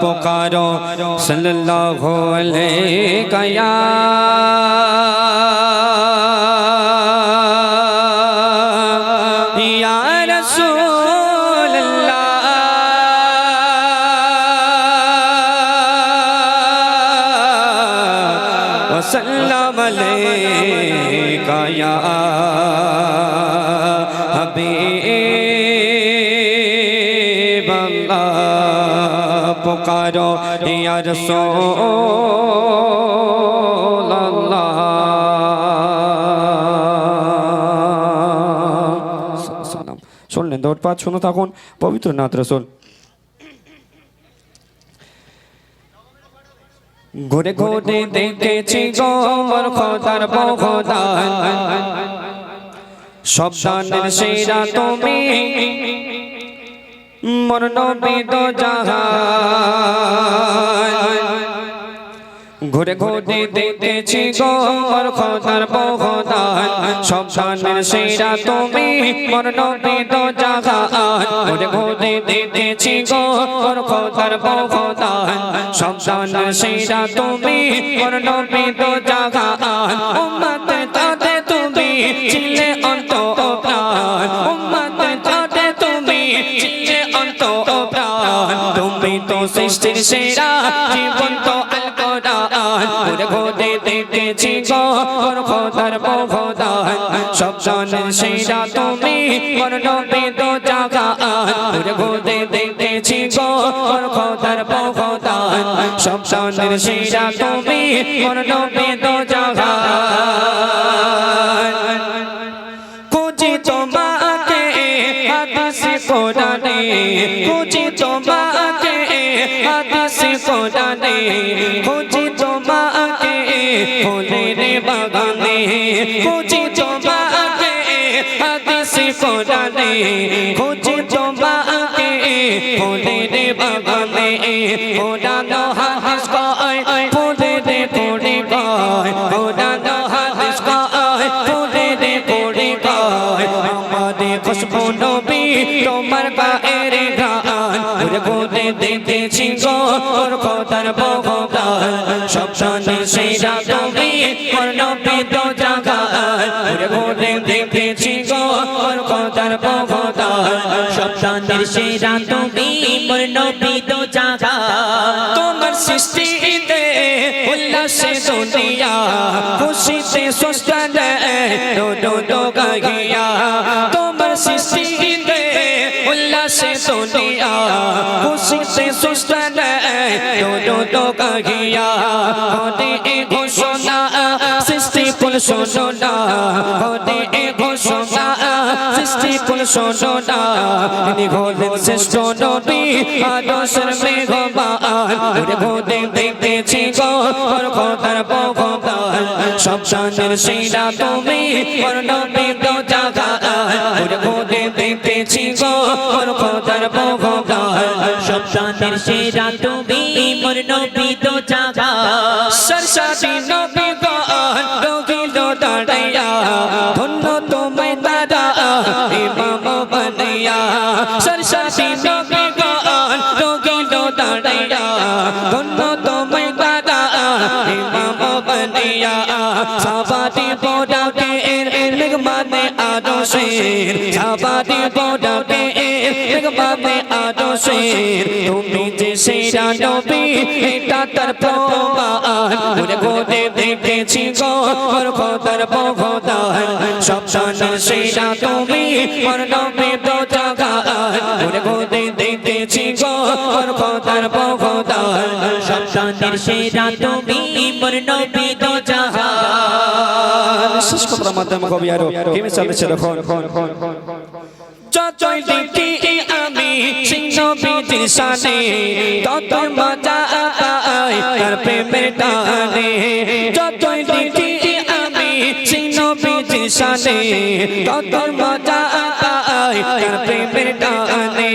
পুকারো সাল্লাল্লাহু আলাইকা ইয়া কায়া হাবিব আল্লাহ পুকারো ইয়া রাসূলুল্লাহ সালাম শুনলেন দৌড় পাঁচ শুনে থাকুন পবিত্র নাথ রসুল ঘুরে ঘুরে দেখেছি গোর খোদার বখদান সব দানের সেরা তুমি মোর নবী দো জাহান ঘুরে ঘুরে দেখেছি গোর খোদার বখদান সব দানের সেরা তুমি মোর নবী দো জাহান ঘুরে ঘুরে দেখেছি গোর খোদার বখদান সব দানের সেরা তুমি মোর নবী দো জাহান উম্মত তাতে তুমি চিলে অন্ত প্রাণ উম্মত তাতে তুমি চিলে অন্ত প্রাণ তুমি তো সৃষ্টির সেরা জীবন তো আল কোরআন ঘুরে ঘুরে দেখেছি গোর খোদার বখদান সব জানের সেরা তুমি মোর নবী দো জাহান ঘুরে ঘুরে দেখেছি গোর খোদার বখদান সব জানের সেরা তুমি মোর নবী দো জাহান খুঁজি তোমাকে হাদিস কোরআনে খুঁজি তোমাকে হাদিস কোরআনে খুঁজি তোমাকে ফুলের বাগানে খুঁজি তোমাকে হাদিস কোরআনে খুঁজি তোমাকে ফুলের বাগানে কোরআনো হাদিস কয় ফুলের কোড়ে কয় কোরআনো হাদিস কয় ফুলের কোড়ে কয় আমাদের খুশবু নবী তোমার গায়ের ঘ্রাণ ঘুরে ঘুরে দেখেছি গোর খোদার বখদান সব জানের সেরা তুমি মোর নবী দো জাহান ঘুরে ঘুরে দেখেছি গোর খোদার বখদান সব জানের সেরা তুমি মোর নবী দো জাহান তোমার সৃষ্টিতে উল্লাসে দুনিয়া খুশিতে সুস্তানে দো দো দো গাহিয়া তোমার সৃষ্টিতে উল্লাসে দুনিয়া খুশিতে সুস্তানে দো দো দো গাহিয়া হতে এ ঘোষণা সৃষ্টি কুল শোনা হতে এ ঘোষণা সৃষ্টি কুল শোনা তিনি হলেন শ্রেষ্ঠ নবী আদর্শের মেঘবান ঘুরে ঘুরে দেখেছি গোর খোদার বখদান সব জানের সেরা তুমি মোর নবী দো জাহান ঘুরে ঘুরে দেখেছি গোর খোদার বখদান সব জানের সেরা তুমি মোর নবী দো জাহান সরসাদি নবী গান রোগিল দাঁড়াইয়া ধন্য তোমায় দাদা ইমাম বানাইয়া সরসাদি নবী গান রোগিল দাঁড়াইয়া ধন্য তোমায় দাদা ইমাম বানাইয়া সাবাদি বোড়াকে মেঘমানে আদর্শের সাবাদি বোড়াকে মেঘমানে আদর্শের তুমি যে সেরা নবী এটা তার প্রমাণ ঘুরে ঘুরে দেখেছি গোর খোদার বখদান সব জানের সেরা তুমি মোর নবী দো জাহান ঘুরে ঘুরে দেখেছি গোর খোদার বখদান সব জানের সেরা তুমি মোর নবী দো জাহান শেষ কথার মাধ্যমে কবি আরো কেমন চলেছে দেখুন যতই দেখি আমি সেই নবীর শানে তত মজা পাই তার প্রেমের টানে যতই দেখি আমি সেই নবীর শানে তত মজা পাই তার প্রেমের টানে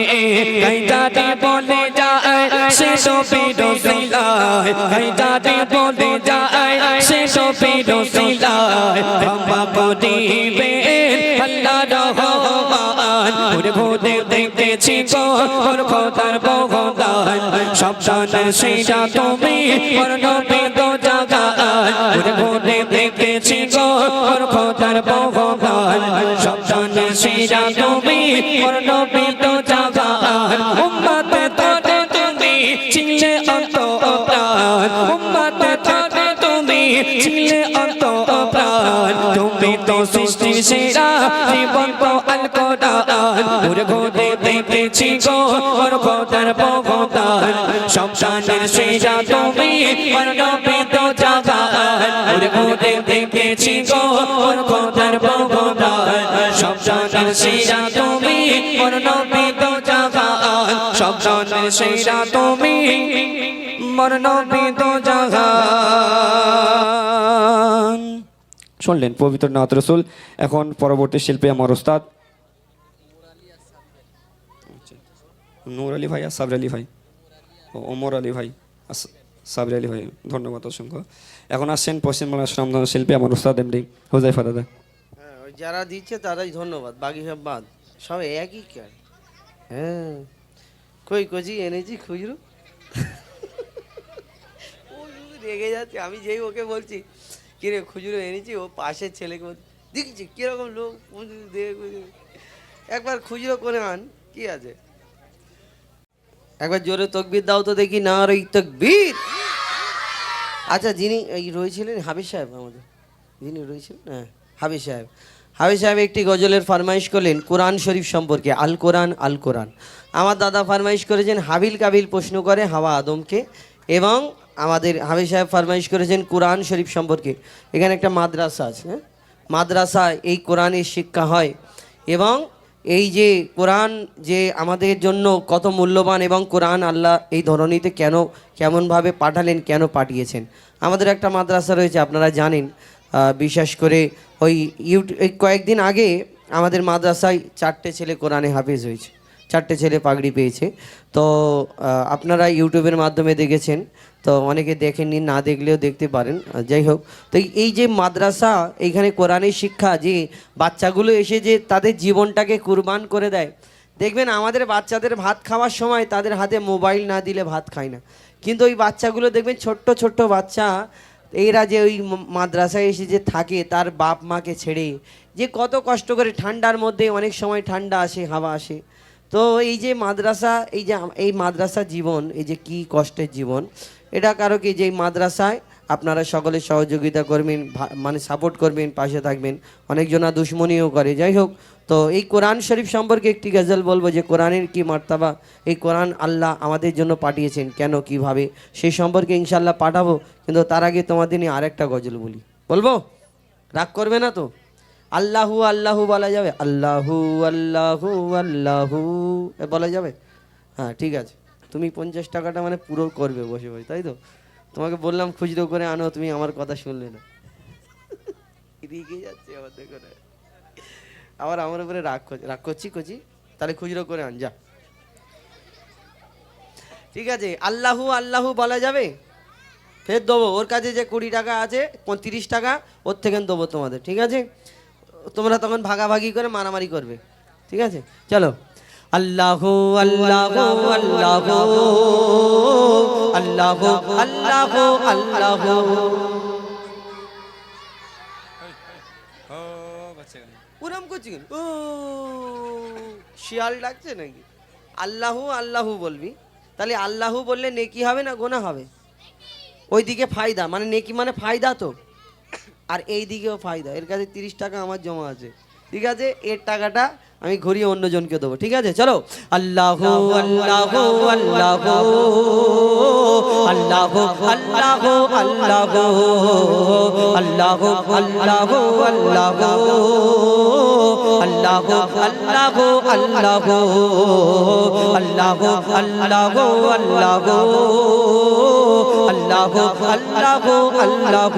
গাই দাদি বলে যায় সে নবীর রসিলায় গাই দাদি বলে যায় সে নবীর রসিলায় বাবা করিবে আল্লাহ রহমান ঘুরে ঘুরে দেখেছি গোর খোদার বখদান সব জানের সেরা তুমি মোর নবী দো জাহান ঘুরে ঘুরে দেখেছি গোর খোদার বখদান সব জানের সেরা তুমি মোর নবী দো জাহান উম্মত তোরে তুমি চিনলে অন্ত প্রাণ উম্মত তোরে তুমি চিনলে অন্ত প্রাণ জীবিত সৃষ্টির সেরা জীবন্ত আল কোরআন ওরে ঘুরে দেখেছি গো ওর খোদার ভগবান সংসারের সেরা তুমি ওর নবী তো জাগান ওরে ঘুরে দেখেছি গো ওর খোদার ভগবান সংসারের সেরা তুমি ওর নবী তো জাগান সংসারের সেরা তুমি মোর নবী তো জাগান। শুনলেন পবিত্র নাত রসুল। এখন পরবর্তী শিল্পী আমার ওস্তাদ নূর আলী ভাই আর সাবর আলী ভাই, ওমর আলী ভাই, সাবর আলী ভাই, ধন্যবাদ অসংখ্য। এখন আসছেন পশ্চিমবাংলার সুনামধন্য শিল্পী আমার ওস্তাদ এমডি হুজাইফা দাদা। হ্যাঁ, ওই যারা দিচ্ছে তারাই ধন্যবাদ, বাকি সব বাদ, সব একই কাজ। হ্যাঁ, কই কচি এনেছি খুচরো। ও শুধু রেগে যাচ্ছে, আমি যেই ওকে বলছি কিরে খুচরো এনেছি, ও পাশের ছেলেকে বলছি দেখছি কিরকম লোক, একবার খুচরো করে আন, কি আছে, একবার জোরে তকবির দাও তো দেখি। না রে তকবির। আচ্ছা, যিনি এই রয়েছিলেন হাবিজ সাহেব, আমাদের যিনি রয়েছিলেন, হ্যাঁ হাবিজ সাহেব, হাবিজ সাহেব একটি গজলের ফরমাইশ করলেন কোরআন শরীফ সম্পর্কে, আল কোরআন আল কোরআন। আমার দাদা ফরমাইশ করেছেন হাবিল কাবিল প্রশ্ন করে হাওয়া আদমকে, এবং আমাদের হাবিজ সাহেব ফরমাইশ করেছেন কোরআন শরীফ সম্পর্কে। এখানে একটা মাদ্রাসা আছে, হ্যাঁ, মাদ্রাসায় এই কোরআনের শিক্ষা হয়, এবং এই যে কোরআন যে আমাদের জন্য কত মূল্যবান, এবং কোরআন আল্লাহ এই ধরনীতে কেন কেমনভাবে পাঠালেন, কেন পাঠিয়েছেন। আমাদের একটা মাদ্রাসা রয়েছে, আপনারা জানেন, বিশেষ করে ওই এই কয়েকদিন আগে আমাদের মাদ্রাসায় 4টে ছেলে কোরআনে হাফেজ হয়েছে, 4টে ছেলে পাগড়ি পেয়েছে। তো আপনারা ইউটিউবের মাধ্যমে দেখেছেন, তো অনেকে দেখেননি, না দেখলেও দেখতে পারেন। যাই হোক, তো এই যে মাদ্রাসা, এইখানে কোরআনের শিক্ষা, যে বাচ্চাগুলো এসে যে তাদের জীবনটাকে কুরবান করে দেয়। দেখবেন আমাদের বাচ্চাদের ভাত খাওয়ার সময় তাদের হাতে মোবাইল না দিলে ভাত খায় না, কিন্তু ওই বাচ্চাগুলো দেখবেন ছোট্ট ছোট্ট বাচ্চা, এরা যে ওই মাদ্রাসায় এসে যে থাকে তার বাপ মাকে ছেড়ে, যে কত কষ্ট করে, ঠান্ডার মধ্যে অনেক সময় ঠান্ডা আসে, হাওয়া আসে। তো এই যে মাদ্রাসা, এই মাদ্রাসা জীবন, এই যে কি কষ্টের জীবন, এটা কারো কি, যে এই মাদ্রাসায় আপনারা সকলে সহযোগিতা করবেন, মানে সাপোর্ট করবেন, পাশে থাকবেন। অনেকজনা দুশ্মনীও করে। যাই হোক, তো এই কোরআন শরীফ সম্পর্কে একটি গজল বলবো, যে কোরআনের কি মর্তবা, এই কোরআন আল্লাহ আমাদের জন্য পাঠিয়েছেন, কেন কিভাবে, সেই সম্পর্কে ইনশাল্লাহ পাঠাবো। কিন্তু তার আগে তোমাদের নিয়ে আরেকটা গজল বলবো, রাগ করবে না তো? আল্লাহু আল্লাহু বলা যাবে? আল্লাহু আল্লাহু আল্লাহু বলা যাবে? হ্যাঁ, ঠিক আছে। তুমি 50 টাকাটা মানে পুরো করবে বসে বসে, তাই তো? তোমাকে বললাম খুচরো করে আনো, তুমি আমার কথা শুনলে না। রেগে যাচ্ছে আবার, দেখো না, আবার আমার উপরে রাগ করছি কচি। তাহলে খুচরো করে আন, যা। ঠিক আছে, আল্লাহু আল্লাহু বলা যাবে? ফের দেবো, ওর কাছে যে 20 টাকা আছে, 35 টাকা ওর থেকে দেবো তোমাদের, ঠিক আছে? তোমরা তখন ভাগাভাগি করে মারামারি করবে, ঠিক আছে? চলো, আল্লাহু আল্লাহু আল্লাহু আল্লাহু আল্লাহু আল্লাহু। ওরম করছি কেন? ও শিয়াল ডাকছে নাকি? আল্লাহু আল্লাহু বলবি, তাহলে আল্লাহু বললে নেকি হবে না গোনা হবে? ওইদিকে ফায়দা, মানে নেকি মানে ফায়দা তো, আর এই দিকেও ফায়দা। এর কাছে 30 টাকা আমার জমা আছে, ঠিক আছে? এর টাকাটা আমি ঘুরিয়ে অন্যজনকে দেবো, ঠিক আছে? চলো, আল্লাহু আল্লাহু আল্লাহু আল্লাহু আল্লাহু আল্লাহু আল্লাহু আল্লাহু আল্লাহু আল্লাহু আল্লাহু আল্লাহু আল্লাহু আল্লাহু আল্লাহু আল্লাহু আল্লাহু।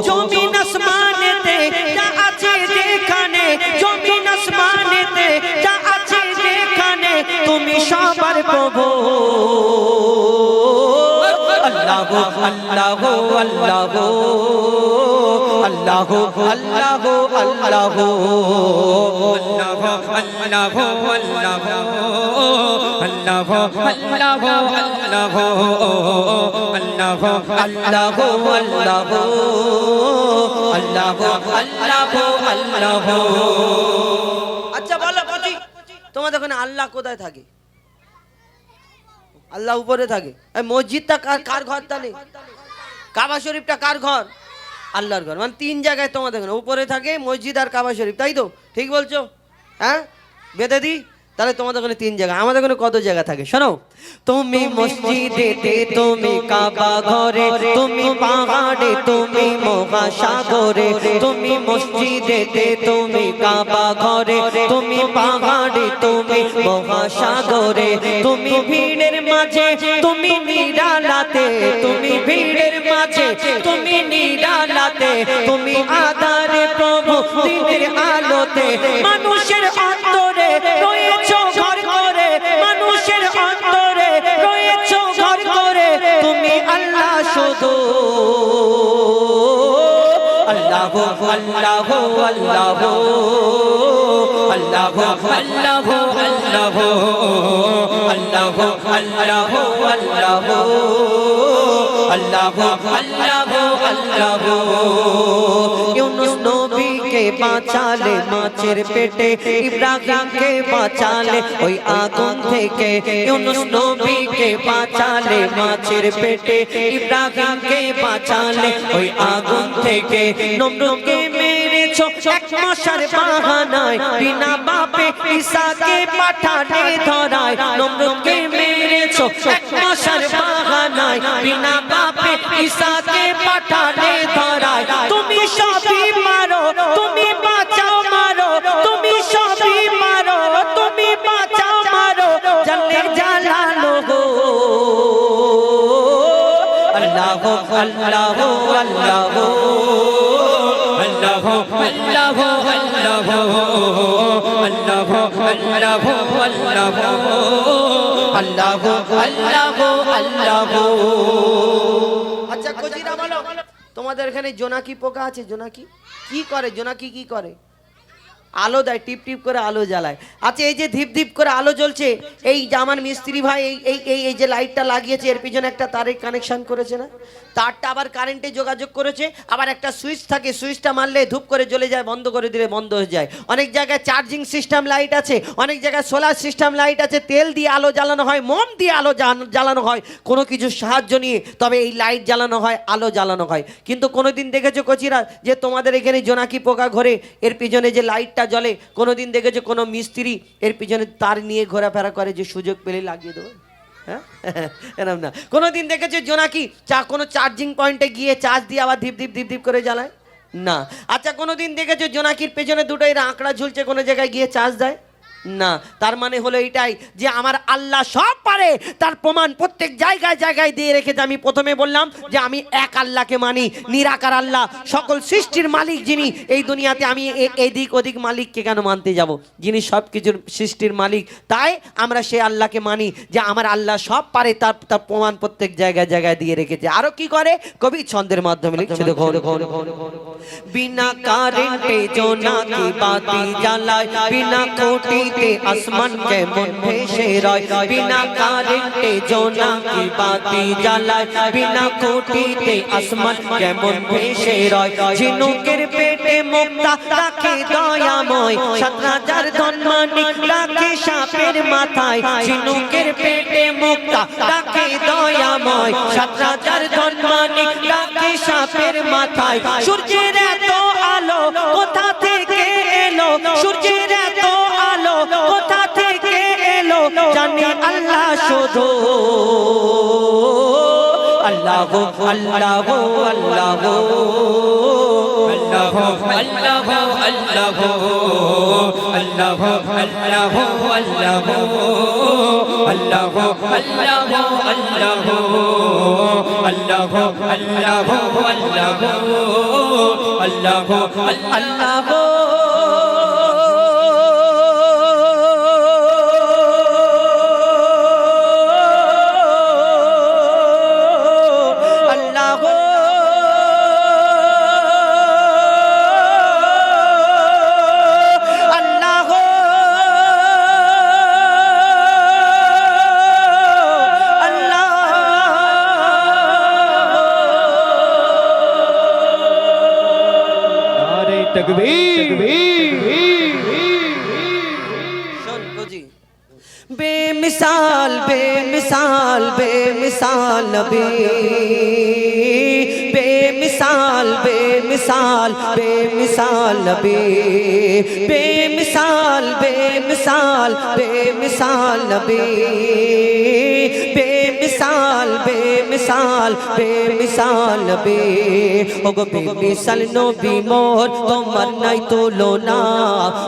জমিন আসমানেতে যা আছে যেখানে, জমিন আসমানেতে যা আছে যেখানে, তুমি সবার প্রভু। আল্লাহু আল্লাহু আল্লাহু আল্লাহু আল্লাহু আল্লাহু আল্লাহু আল্লাহু আল্লাহু আল্লাহু আল্লাহু আল্লাহু আল্লাহু আল্লাহু। আচ্ছা বলো কচি, তোমাদের ওখানে আল্লাহ কোথায় থাকে? আল্লাহ উপরে থাকে। এই মসজিদটা কার ঘর? তাহলে কাবা শরীফটা কার ঘর? আল্লাহর ঘর মানে 3 জায়গায় তোমাদের ঘর উপরে থাকে মসজিদ আর কাবা শরীফ, তাই তো? ঠিক বলছো? হ্যাঁ বেঁধে দিই তাহলে তোমাদের ওখানে 3 জায়গা, আমাদের ওখানে কত জায়গা থাকে শোনো। তুমি মসজিদেতে, তুমি কাবা ঘরে, তুমি পাহাড়ে, তুমি মহাসাগরে। তুমি মসজিদেতে, তুমি কাবা ঘরে, তুমি পাহাড়ে, তুমি মহাসাগরে। তুমি ভিড়ের মাঝে, তুমি নিরালাতে, তুমি ভিড়ের মাঝে, তুমি নিরালাতে, তুমি আধারে প্রভু দিনের আলোতে। মানুষের অন্তরে রয়েছো ঘর করে, মানুষের অন্তরে রয়েছো ঘর করে। তুমি আল্লাহ শুধু আল্লাহ আল্লাহ আল্লাহ আল্লাহ আল্লাহ আল্লাহ আল্লাহ আল্লাহ আল্লাহ আল্লাহ আল্লাহ। ইউনুস নবীকে বাঁচালে মাছের পেটে, ইব্রাহিমকে বাঁচালে ওই আগুন থেকে। ইউনুস নবীকে বাঁচালে মাছের পেটে, ইব্রাহিমকে বাঁচালে ওই আগুন থেকে। নমরুদকে মেরেছো এক মশার বাহানায়, বিনা বাপে ঈসাকে পাঠালে ধরায়। নমরুদকে মেরেছো এক মশার বাহানায়, বিনা বাপে ঈসাকে পাঠালে ধরায়। তুমি সবই মারো, তুমি বাঁচাও মারো, তুমি সবই মারো, তুমি বাঁচাও মারো। জাল্লে জালালুহু আল্লাহ আল্লাহ আল্লাহ আল্লাহ আল্লাহ আল্লাহ আল্লাহ আল্লাহ আল্লাহ আল্লাহ আল্লাহ। আচ্ছা কজিরা বলো, তোমাদের এখানে জোনাকি পোকা আছে? জোনাকি কি করে? জোনাকি কি করে? আলো দেয়, টিপ টিপ করে আলো জ্বালায়। আচ্ছা এই যে ধীপ ধীপ করে আলো জ্বলছে, এই যে আমার মিস্ত্রি ভাই এই যে লাইটটা লাগিয়েছে এর পিছনে একটা তারের কানেকশন করেছে না? তারটা আবার কারেন্টে যোগাযোগ করেছে, আবার একটা সুইচ থাকে, সুইচটা মারলে ধূপ করে জ্বলে যায়, বন্ধ করে দিলে বন্ধ হয়ে যায়। অনেক জায়গায় চার্জিং সিস্টেম লাইট আছে, অনেক জায়গায় সোলার সিস্টেম লাইট আছে, তেল দিয়ে আলো জ্বালানো হয়, মোম দিয়ে আলো জ্বালানো হয়, কোনো কিছু সাহায্য নিয়ে তবে এই লাইট জ্বালানো হয়, আলো জ্বালানো হয়। কিন্তু কোনোদিন দেখেছো কচিরা যে তোমাদের এখানে জোনাকি পোকা ঘরে এর পিছনে যে লাইটটা জ্বলে? কোনোদিন দেখেছো কোনো মিস্ত্রি এর পিছনে তার নিয়ে ঘোরাফেরা করে যে সুযোগ পেলে লাগিয়ে দেবো? হ্যাঁ এরকম না। কোনোদিন দেখেছো জোনাকি কোনো চার্জিং পয়েন্টে গিয়ে চার্জ দিয়ে আবার ধীপ ধীপ ধীপ ধীপ করে জ্বালায়? না। আচ্ছা কোনোদিন দেখেছো জোনাকির পেছনে দুটোই আঁকড়া ঝুলছে, কোনো জায়গায় গিয়ে চার্জ দেয় না? তার মানে হলো এটাই যে আমার আল্লাহ সব পারে, তার প্রমাণ প্রত্যেক জায়গায় জায়গায় দিয়ে রেখেছে। আমি প্রথমে বললাম যে আমি এক আল্লাহকে মানি, নিরাকার আল্লাহ, সকল সৃষ্টির মালিক যিনি। এই দুনিয়াতে আমি এদিক ওদিক মালিককে কেন মানতে যাব, যিনি সব কিছুর সৃষ্টির মালিক? তাই আমরা সেই আল্লাহকে মানি যে আমার আল্লাহ সব পারে, তার তার প্রমাণ প্রত্যেক জায়গায় জায়গায় দিয়ে রেখেছে। আরো কি করে? কবি ছন্দের মাধ্যমে লিখছে, দেখো বিনা কারেন্টে জোনাকি বাতি জ্বালায়, বিনা কোটি আসমান কেমন ভেসে রয়। বিনা কারেন্টে জোনাকি বাতি জ্বালায়, বিনা কোটিতে আসমান কেমন ভেসে রয়। ঝিনুকের পেটে মুক্তা রাখে দয়াময়, ৭,০০০ ধনমানিক রাখে সাপের মাথায়। ঝিনুকের পেটে মুক্তা রাখে দয়াময়, ৭,০০০ ধনমানিক রাখে সাপের মাথায়। সূর্যের এত আলো কোথা থেকে এলো? সূর্যের এত আলো কোথা থেকে এলো? জানি আল্লাহ শুধু আল্লাহ আল্লাহ আল্লাহ আল্লাহ আল্লাহ আল্লাহ আল্লাহ আল্লাহ আল্লাহ আল্লাহ আল্লাহ আল্লাহ আল্লাহ আল্লাহ আল্লাহ আল্লাহ बेमिसाल बेमिसाल बेमिसाल नबी बेमिसाल बेमिसाल बेमिसाल नबी बेमिसाल बेमिसाल बेमिसाल नबी बेमिसाल बेमिसाल बेमिसाल नबी ओगो बेमिसाल नबी मोर তোমার নাই তুলনা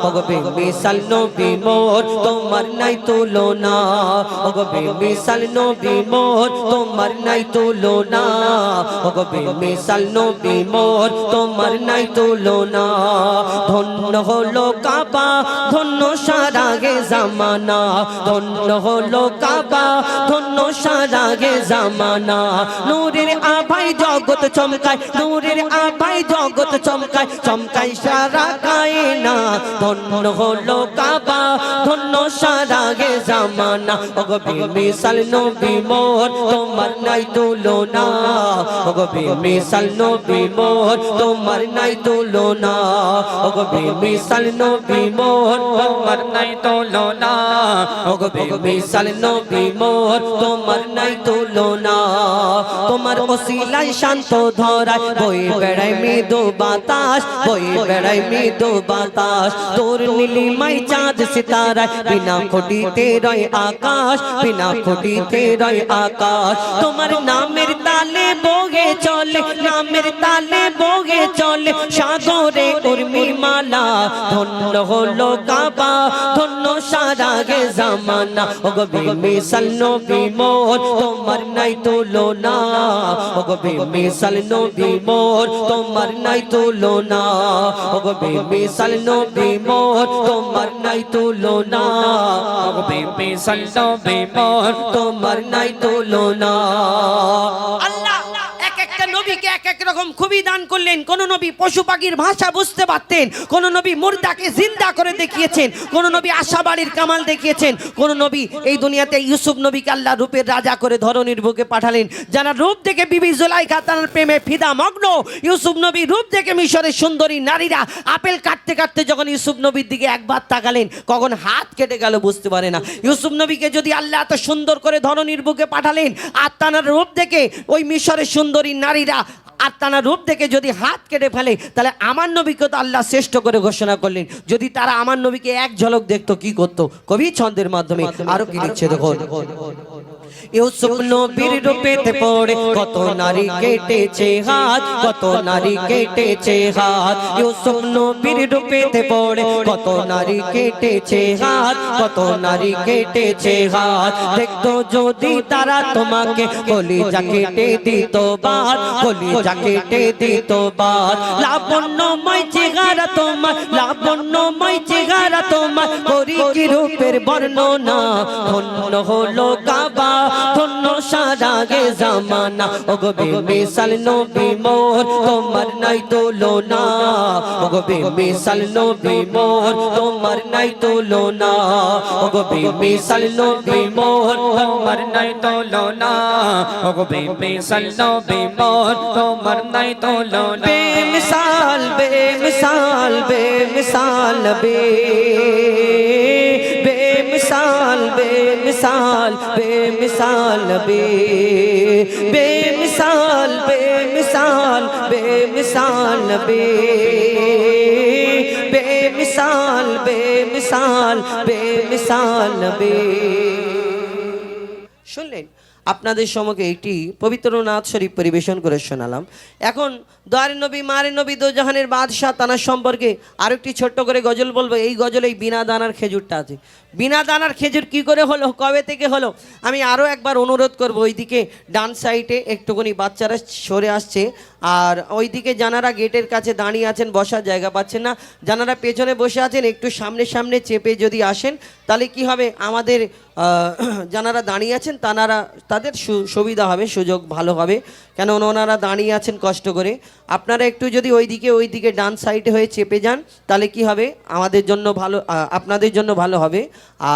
ওগো বেমিসাল নবী মোর তোমার নাই তুলনা ওগো বেমিসাল নবী মোর তোমার নাই তুলনা ওগো বেমিসাল নবী মোর তোমার নাই তুলনা ধন্য হলো কাবা ধন্য সারা গে জামানা ধন্য হলো কাবা ধন্য সারা গে জামানা নূরের আভায় জগৎ চমকায় নূরের আভায় জগৎ চমকায় চমকায় সারা কায়না ধন্য হলো কাবা ধন্য সারা গে জামানা ওগো বেমিসাল নবী মোর তোমার নাই তুলনা ওগো বেমিসাল নবী মোর তোমার নাই তুলনা ওগো বেমিসাল নবী মোর তোমার নাই তুলনা ওগো বেমিসাল নবী মোর তোমার নাই তুলনা তোমার ওসিলায় শান্ত ধরায় বই বেড়ায় মৃদু বাতাস বই বেড়ায় মৃদু বাতাস তোর নীলিমায় চাঁদ সিতারায় বিনা খুঁটিতে রয় আকাশ বিনা খুঁটিতে রয় আকাশ তোমার নামের তালে বগে চলে নামের তালে বগে চলে সাগরে উর্মিমালা ধন্য হলো কাবা ধন্য সারা গে জামানা ওগো বেমিসাল নবী মোর তোমার নাই তুলনা ওগো বেমিসাল নবী মোর তোমার নাই তুলনা ওগো বেমিসাল নবী মোর তোমার নাই তুলনা ওগো বেমিসাল নবী মোর তোমার নাই তুলনা আল্লাহ এক একটা নবীকে এক এক রকম খুবই দান করলেন কোন নবী পশু পাখির ভাষা বুঝতে পারতেন কোন নবী মুর্দাকে জিন্দা করে দেখিয়েছেন কোন নবী আশাবাড়ির কামাল দেখিয়েছেন কোন নবী এই দুনিয়াতে ইউসুফ নবীকে আল্লাহ রূপের রাজা করে ধরনীর বুকে পাঠালেন যারা রূপ দেখে বিবি জুলাইখা তার প্রেমে ফিদা মগ্ন ইউসুফ নবী রূপ দেখে মিশরের সুন্দরী নারীরা আপেল কাটতে কাটতে যখন ইউসুফ নবীর দিকে একবার তাকালেন কখন হাত কেটে গেল বুঝতে পারে না ইউসুফ নবীকে যদি আল্লাহ এত সুন্দর করে ধরনীর বুকে পাঠালেন আর তার রূপ দেখে ওই মিশরের সুন্দরী নারীরা আর তারা রূপ দেখে যদি হাত কেটে ফেলে তাহলে আমার নবীকে তো আল্লাহ শ্রেষ্ঠ করে ঘোষণা করলেন যদি তারা আমার নবীকে এক ঝলক দেখতো কি করতো কবি ছন্দের মাধ্যমে আরো কি লিখছে দেখুন ইউসুফ নবীর রূপেতে পড়ে কত নারী কেটেছে হাত কত নারী কেটেছে হাত ইউসুফ নবীর রূপেতে পড়ে কত নারী কেটেছে হাত কত নারী কেটেছে হাত দেখতো যদি তারা তোমাকে কলিজা কেটে দিত বাদ কলিজা কেটে দিত বাদ লাবণ্যময় চেহারা তোমার লাবণ্যময় চেহারা তোমার করি কি রূপের বর্ণনা ধন্য হলো কাবা ধন্য সারা গে জামানা ওগো বেমিসাল নবী মোর তোমার নাই তুলনা ওগো বেমিসাল নবী মোর তোমার নাই তুলনা ওগো বেমিসাল নবী মোর তোমার নাই তুলনা ওগো বেমিসাল নবী মোর তোমার নাই তুলনা বেমিসাল বেমিসাল বেমিসাল নবী बेमिसाल बेमिसाल बेमिसाल नबी बेमिसाल बेमिसाल बेमिसाल नबी बेमिसाल बेमिसाल बेमिसाल नबी শুনলেন আপনাদের সম্মুখে একটি পবিত্র নাথ শরীফ পরিবেশন করে শোনালাম এখন দয়ার নবী মারে নবী দো জাহানের বাদশাহ তানার সম্পর্কে আরেকটি ছোট্ট করে গজল বলবো এই গজলে এই বিনা দানার খেজুরটা আছে বিনা দানার খেজুর কি করে হলো কবে থেকে হলো আমি আরও একবার অনুরোধ করব ওইদিকে ডান সাইডে একটুখানি বাচ্চারা সরে আসছে আর ওইদিকে যারা গেটের কাছে দাঁড়িয়ে আছেন বসার জায়গা পাচ্ছেন না যারা পেছনে বসে আছেন একটু সামনে সামনে চেপে যদি আসেন তাহলে কি হবে আমাদের যারা দাঁড়িয়ে আছেন তাদের সুবিধা হবে সুযোগ ভালো হবে কেন ওনারা দাঁড়িয়ে আছেন কষ্ট করে আপনারা একটু যদি ওইদিকে ডান সাইডে হয়ে চেপে যান তাহলে কি হবে আমাদের জন্য ভালো আপনাদের জন্য ভালো হবে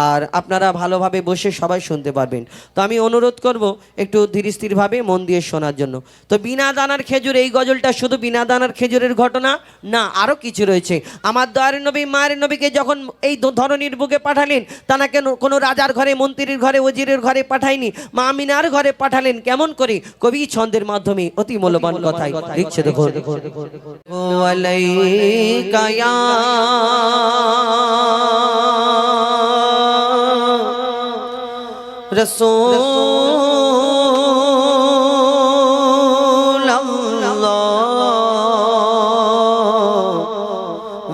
আর আপনারা ভালোভাবে বসে সবাই শুনতে পারবেন তো আমি অনুরোধ করব একটু ধীর স্থিরভাবে মন দিয়ে শোনার জন্য তো বিনা দানার খেজুর এই গজলটা শুধু বিনা দানার খেজুরের ঘটনা না, আরও কিছু রয়েছে। আমার দয়ার নবী মায়ের নবীকে যখন এই ধরনীর বুকে পাঠালেন, তাকে কোনো রাজার ঘরে, মন্ত্রীর ঘরে, ওজিরের ঘরে পাঠায়নি, মা আমিনার ঘরে পাঠালেন। কেমন করে? কবি ছন্দের মাধ্যমে অতি মূল্যবান কথাই লিখছে, দেখুন। আলাইকা ইয়া রাসূলুল্লাহ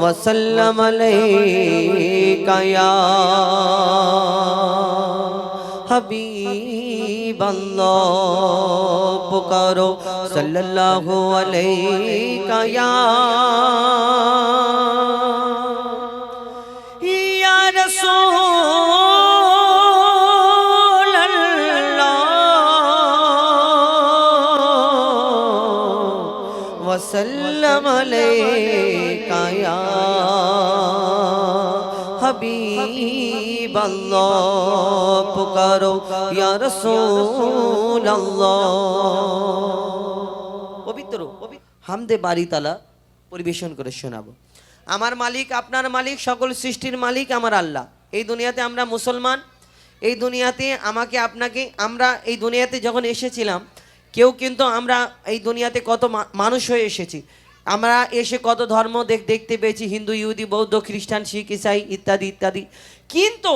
ওয়া সাল্লাম আলাইকা ইয়া হাবিবাল্লাহ, পুকারো সাল্লাল্লাহু আলাইকা ইয়া وسلم عليك يا حبيب الله, पुकारो या रसूल अल्लाह। পবিত্র হামদে বাড়ি তালা পরিবেশন করে শোনাবো। আমার মালিক, আপনার মালিক, সকল সৃষ্টির মালিক আমার আল্লাহ। এই দুনিয়াতে আমরা মুসলমান, এই দুনিয়াতে আমাকে আপনাকে, আমরা এই দুনিয়াতে যখন এসেছিলাম, কেউ কিন্তু আমরা এই দুনিয়াতে কত মানুষ হয়ে এসেছি, আমরা এসে কত ধর্ম দেখতে পেয়েছি, হিন্দু, ইহুদি, বৌদ্ধ, খ্রিস্টান, শিখ, ইসাই ইত্যাদি ইত্যাদি। কিন্তু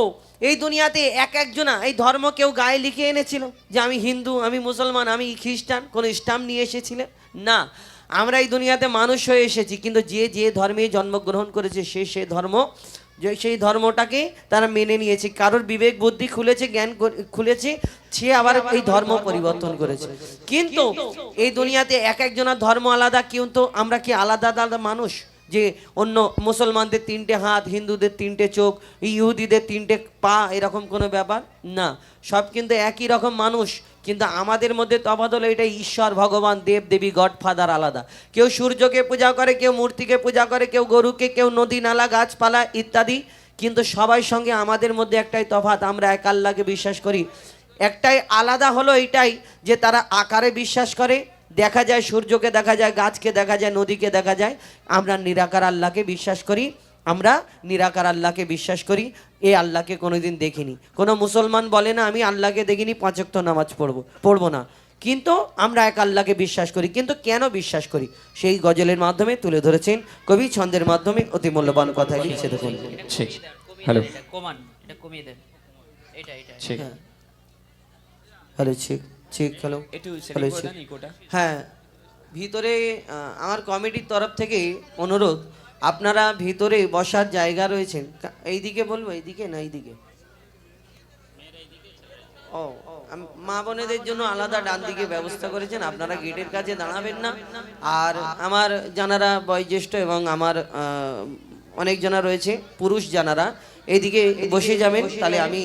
এই দুনিয়াতে এক একজনা এই ধর্ম কেউ গায়ে লিখে এনেছিল যে আমি হিন্দু, আমি মুসলমান, আমি খ্রিস্টান, কোনো স্টাম্প নিয়ে এসেছিলেন না। আমরা এই দুনিয়াতে মানুষ হয়ে এসেছি, কিন্তু যে যে ধর্মে জন্মগ্রহণ করেছে সে ধর্ম, সেই ধর্মটাকে তারা মেনে নিয়েছে। কারোর বিবেক বুদ্ধি খুলেছে, জ্ঞান খুলেছে, সে আবার এই ধর্ম পরিবর্তন করেছে। কিন্তু এই দুনিয়াতে এক একজনের ধর্ম আলাদা, কিন্তু আমরা কি আলাদা আলাদা মানুষ? যে অন্য মুসলমানদের 3টে হাত, হিন্দুদের 3টে চোখ, ইহুদিদের 3টে পা, এরকম কোনো ব্যাপার না। সব কিন্তু একই রকম মানুষ, কিন্তু আমাদের মধ্যে তফাৎ হলো এটাই, ঈশ্বর, ভগবান, দেব দেবী, গডফাদার আলাদা। কেউ সূর্যকে পূজা করে, কেউ মূর্তিকে পূজা করে, কেউ গরুকে, কেউ নদী নালা গাছপালা ইত্যাদি। কিন্তু সবাই সঙ্গে আমাদের মধ্যে একটাই তফাৎ, আমরা এক আল্লাহকে বিশ্বাস করি। একটাই আলাদা হলো এইটাই যে তারা আকারে বিশ্বাস করে, দেখা যায় সূর্যকে দেখা যায়, গাছকে দেখা যায়, নদীকে দেখা যায়। আমরা নিরাকার আল্লাহকে বিশ্বাস করি, আমরা নিরাকার আল্লাহকে বিশ্বাস করি। এই আল্লাহকে কোনোদিন দেখিনি। কোনো মুসলমান বলে না আমি আল্লাহকে দেখিনি, 5 ওয়াক্ত নামাজ পড়বো না, কিন্তু আমরা এক আল্লাহকে বিশ্বাস করি। কিন্তু কেন বিশ্বাস করি সেই গজলের মাধ্যমে তুলে ধরেছেন কবি, ছন্দের মাধ্যমে অতি মূল্যবান কথা লিখছে, দেখুন। ঠিক, হ্যালো, কমান, এটা কমিয়ে দেন, এটা ঠিক, হ্যালো, ঠিক ঠিক, হ্যালো, হ্যালো, ঠিক। হ্যাঁ, ভিতরে আমার কমিটির তরফ থেকে অনুরোধ, আপনারা ভিতরে বসার জায়গা রয়েছেন, এইদিকে বলবো, এইদিকে না এইদিকে? ও, মা বোনেদের জন্য আলাদা ডান দিকে ব্যবস্থা করেছেন, আপনারা গেটের কাছে দাঁড়াবেন না। আর আমার যারা বয়োজ্যেষ্ঠ এবং আমার অনেক জানা রয়েছে পুরুষ জানারা, এইদিকে বসে যাবেন। তাহলে আমি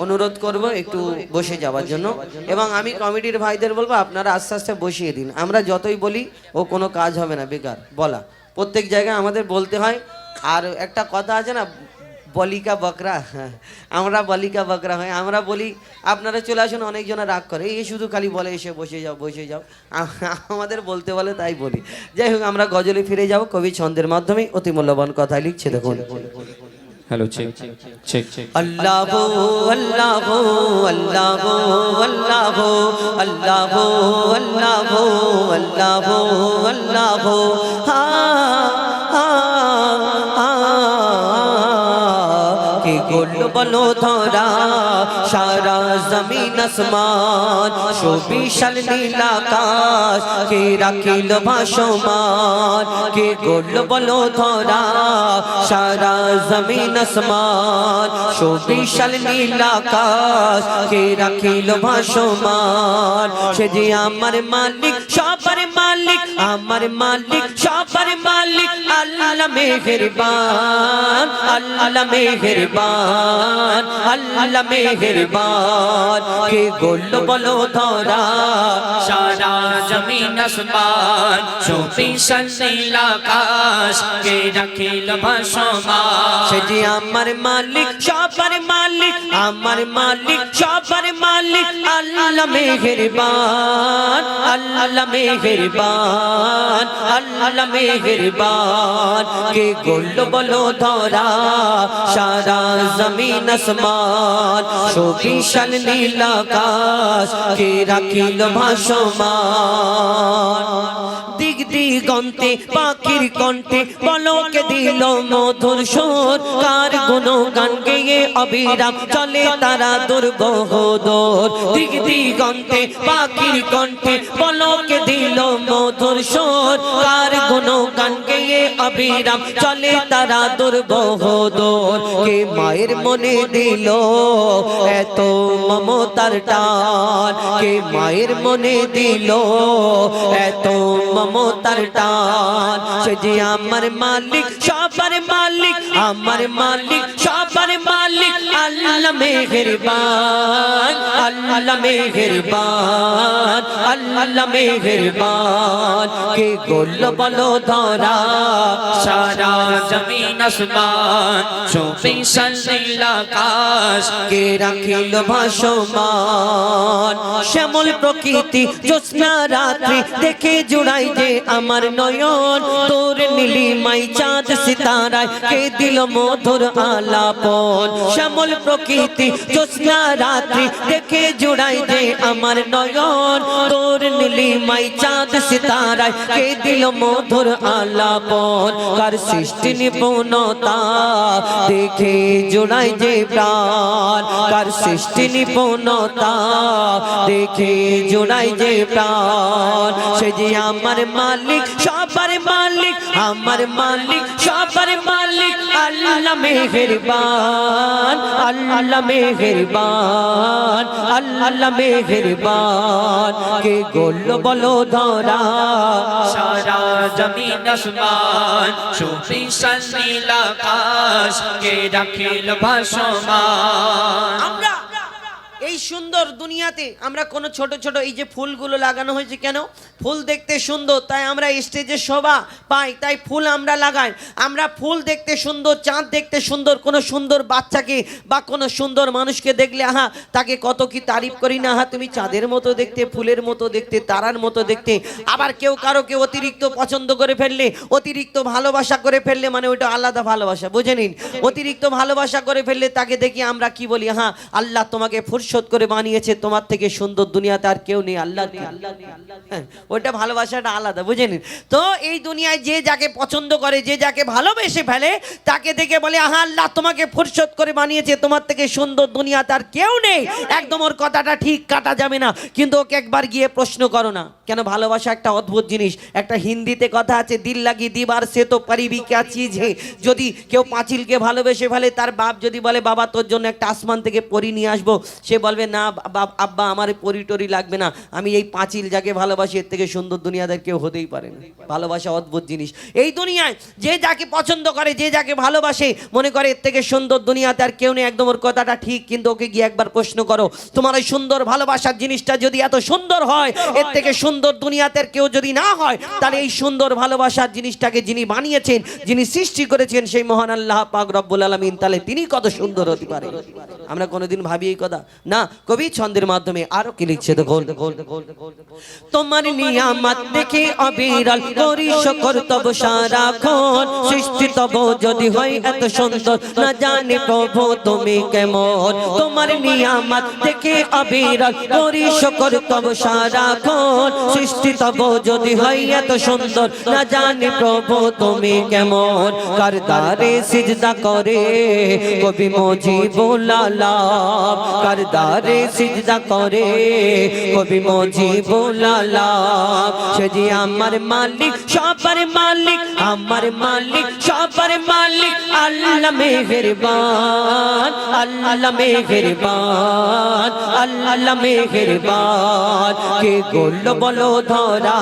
অনুরোধ করব একটু বসে যাওয়ার জন্য, এবং আমি কমিটির ভাইদের বলবো আপনারা আস্তে আস্তে বসিয়ে দিন। আমরা যতই বলি ও কোনো কাজ হবে না, বেকার বলা, প্রত্যেক জায়গায় আমাদের বলতে হয়। আর একটা কথা আছে না, বলিকা বকরা, আমরা বলিকা বকরা হয়, আমরা বলি আপনারা চলে আসুন, অনেকজনা রাগ করে, এই শুধু খালি বলে এসে বসে যাও বসে যাও, আমাদের বলতে বলে তাই বলি। যাই হোক, আমরা গজলে ফিরে যাব, কবি ছন্দের মাধ্যমে অতি মূল্যবান কথা লিখছে, দেখুন। Hello, check check check. Allah Allah Allah Allah Allah Allah Allah Allah, হা কে গোল বলো ধরা সারা জমিন আসমান, সুবিশাল নীল আকাশ কে রাখিল ভাসমান। কে গোল বলো ধরা সারা জমিন আসমান, সুবিশাল নীল আকাশ কে রাখিল ভাসমান। সে যে আমার মালিক, সবার মালিক, আমার মালিক, সবার মালিক, আল্লাহ মেহেরবান, আল্লাহ মেহেরবান, আল্লাহ মেহেরবান। মেহেরবান কে গোল বলো ধরা সারা জমিন আসমান সুবিশাল নীল আকাশ কে রাখিল ভাসমান সে যে আমার মালিক সবার মালিক আমার মালিক সবার মালিক আল্লাহ মেহেরবান আল্লাহ মেহেরবান আল্লাহ মেহেরবান কে গোল বলো ধরা সারা জমিন আসমান সুবিশাল নীল আকাশ কে রাখিল ভাসমান দিক দিগন্তে পাখির কণ্ঠে পলকে দিল মধুর সুর কার গুণগান গেয়ে অবিরাম চলে তারা দুর্বহদর দিক দিগন্তে পাখির কণ্ঠে পলকে দিল মধুর সুর কার গুণগান গেয়ে অবিরাম চলে তারা দুর্বহদর কে মায়ের মনে দিল এত মমতার টান কে মায়ের মনে দিল এত মমতার টান সে যে আমার মালিক সবার মালিক আমার মালিক সবার মালিক আল্লাহ মেহেরবান আল্লাহ মেহেরবান আল্লাহ মেহেরবান কে গোল বলো ধরা সারা জমিন আসমান সুবিশাল নীল আকাশ কে রাখিল ভাসমান শ্যামল প্রকৃতি জ্যোৎস্না রাত্রি দেখে জুড়াই যে আমার নয়ন তোর নীলিমাই চাঁদ সিতারায় কে দিল মধুর আলাপন শ্যামল প্রকৃতি জ্যোৎস্না রাত্রি দেখে জুড়াই যে আমার নয়ন তোর নীলিমাই চাঁদ সিতারায় কে দিল মধুর আলাপন কার সৃষ্টি নিপুণতা দেখে জুড়াই যে প্রাণ কার সৃষ্টি নিপুণতা দেখে জুড়াই যে প্রাণ সে যে আমার মালিক সবার মালিক আমার মালিক সবার মালিক আল্লাহ মেহেরবান আল্লাহ মেহেরবান আল্লাহ মেহেরবান কে গোল বলো ধরা সারা জমিন আসমান সুবিশাল নীল আকাশ কে রাখিল ভাসমান আমরা এই সুন্দর দুনিয়াতে আমরা কোন ছোট ছোট এই যে ফুলগুলো লাগানো হয়েছে কেন ফুল দেখতে সুন্দর তাই আমরা স্টেজে শোভা পাই তাই ফুল আমরা লাগাই আমরা ফুল দেখতে সুন্দর চাঁদ দেখতে সুন্দর কোন সুন্দর বাচ্চাকে বা কোন সুন্দর মানুষকে দেখলে আহা তাকে কত কি তারিফ করি না আহা তুমি চাঁদের মতো দেখতে ফুলের মতো দেখতে তারার মতো দেখতে আবার কেউ কারোকে অতিরিক্ত পছন্দ করে ফেললে অতিরিক্ত ভালোবাসা করে ফেললে মানে ওইটা আলাদা ভালোবাসা বুঝে নিন অতিরিক্ত ভালোবাসা করে ফেললে তাকে দেখি আমরা কি বলি হ্যাঁ আল্লাহ তোমাকে ফুরসত করে বানিয়েছে তোমার থেকে সুন্দর দুনিয়াতে আর কেউ নেই আল্লাহ নেই হ্যাঁ ওইটা ভালোবাসাটা আলাদা বুঝে নিন তো এই দুনিয়ায় যে যাকে পছন্দ করে যে যাকে ভালোবেসে ফেলে তাকে দেখে বলে আহা আল্লাহ তোমাকে ফুরসত করে বানিয়েছে তোমার থেকে সুন্দর দুনিয়াতে আর কেউ নেই একদম ওর কথাটা ঠিক কাটা যাবে না কিন্তু ওকে একবার গিয়ে প্রশ্ন করো না কেন ভালোবাসা একটা অদ্ভুত জিনিস একটা হিন্দিতে কথা আছে দিল লাগি দিবার সে তো পারিবি ক্যা চিজ হে যদি কেউ পাঁচিলকে ভালোবেসে ফেলে তার বাপ যদি বলে বাবা তোর জন্য একটা আসমান থেকে পরি নিয়ে আসবো সে বলবে না আব্বা আমার পরি টরি লাগবে না আমি এই পাঁচিল যাকে ভালোবাসি এর থেকে সুন্দর দুনিয়াদের কেউ হতেই পারে না ভালোবাসা অদ্ভুত জিনিস এই দুনিয়ায় যে যাকে পছন্দ করে যে যাকে ভালোবাসে মনে করে এর থেকে সুন্দর দুনিয়াতে আর কেউ নেই একদম ওর কথাটা ঠিক কিন্তু ওকে গিয়ে একবার প্রশ্ন করো তোমার ওই সুন্দর ভালোবাসার জিনিসটা যদি এত সুন্দর হয় এর থেকে সুন্দর দুনিয়াতে আর কেউ যদি না হয় তাহলে এই সুন্দর ভালোবাসার জিনিসটাকে যিনি বানিয়েছেন যিনি সৃষ্টি করেছেন সেই মহান আল্লাহ পাক রব্বুল আলামিন তাহলে তিনি কত সুন্দর হতে পারে আমরা কোনোদিন ভাবি এই কথা না কবি ছন্দের মাধ্যমে আরো কি লিখছে দেখো তোমার নিয়ামত দেখে অবিরল করি শুকর তব সারাক্ষণ সৃষ্টি তব যদি হয় এত সুন্দর না জানে প্রভু তুমি কেমন তোমার নিয়ামত দেখে অবিরল করি শুকর তব সারাক্ষণ সৃষ্টি তব যদি হয় এত সুন্দর না জানে প্রভু তুমি কেমন কার দারে সিজদা করে কবি মুজিবুল আলম কার দরবারে সিজদা করে কবি মুজিবুল আলম সে যে আমার মালিক সবার মালিক আমার মালিক সবার মালিক আল্লাহ মেহেরবান আল্লাহ মেহেরবান আল্লাহ মেহেরবান কে গোল বলো ধরা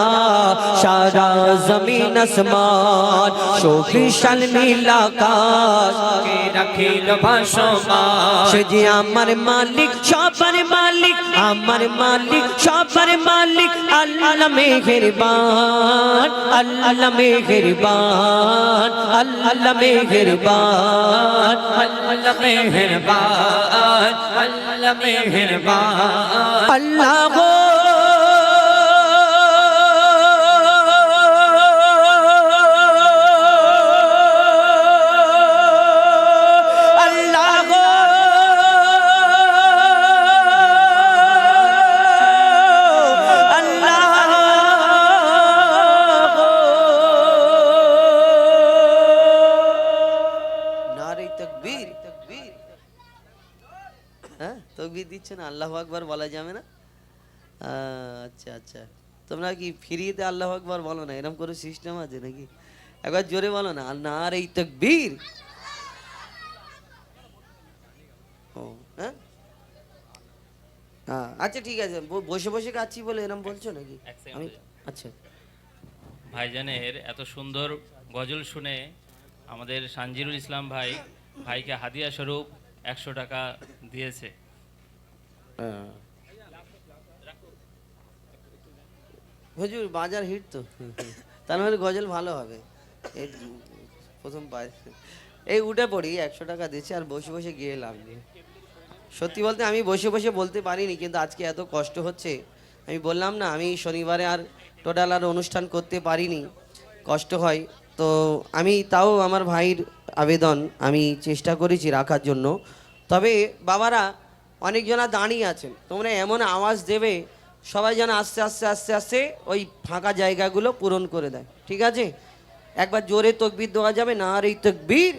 সারা জমিন আসমান শোভিশাল নীল আকাশ কে রাখিল ভাসমান সে যে আমার মালিক সবার মালিক আমার মালিক সবার মালিক আল্লাহ মেহেরবান আল্লাহ মেহেরবান আল্লাহ মেহেরবান আল্লাহ মেহেরবান আল্লাহ মেহেরবান আল্লাহ গো তকবীর দিচ্ছে না, আল্লাহু আকবার বলা যাবে না? আচ্ছা আচ্ছা, তোমরা কি ফ্রিতে আল্লাহু আকবার বলো না? এরকম করে সিস্টেম আছে নাকি? একবার জোরে বলো না, নারে তাকবীর। ও হ্যাঁ, আচ্ছা ঠিক আছে, বসে বসে কাচ্ছি বলে এরকম বলছো নাকি? আমি আচ্ছা, ভাইজানের এত সুন্দর গজল শুনে আমাদের সানজিরুল ইসলাম ভাইকে হাদিয়া স্বরূপ 100 টাকা দিয়েছে। হুজুর বাজার হিট তো, তার মানে গজল ভালো হবে। এই প্রথম এই উঠে পড়ি, 100 টাকা দিচ্ছে আর বসে বসে গিয়ে লাভ নেই। সত্যি বলতে আমি বসে বসে বলতে পারিনি, কিন্তু আজকে এত কষ্ট হচ্ছে। আমি বললাম না, আমি শনিবারে আর টোটাল আর অনুষ্ঠান করতে পারিনি, কষ্ট হয়। তো আমি তাও আমার ভাইয়ের আবেদন আমি চেষ্টা করেছি রাখার জন্য। তবে বাবারা অনেকজনা দাঁড়িয়ে আছেন, তোমরা এমন আওয়াজ দেবে সবাই যেন আস্তে আস্তে আস্তে আস্তে ওই ফাঁকা জায়গাগুলো পূরণ করে দেয়, ঠিক আছে? একবার জোরে তাকবীর দেওয়া যাবে? নারে তাকবীর।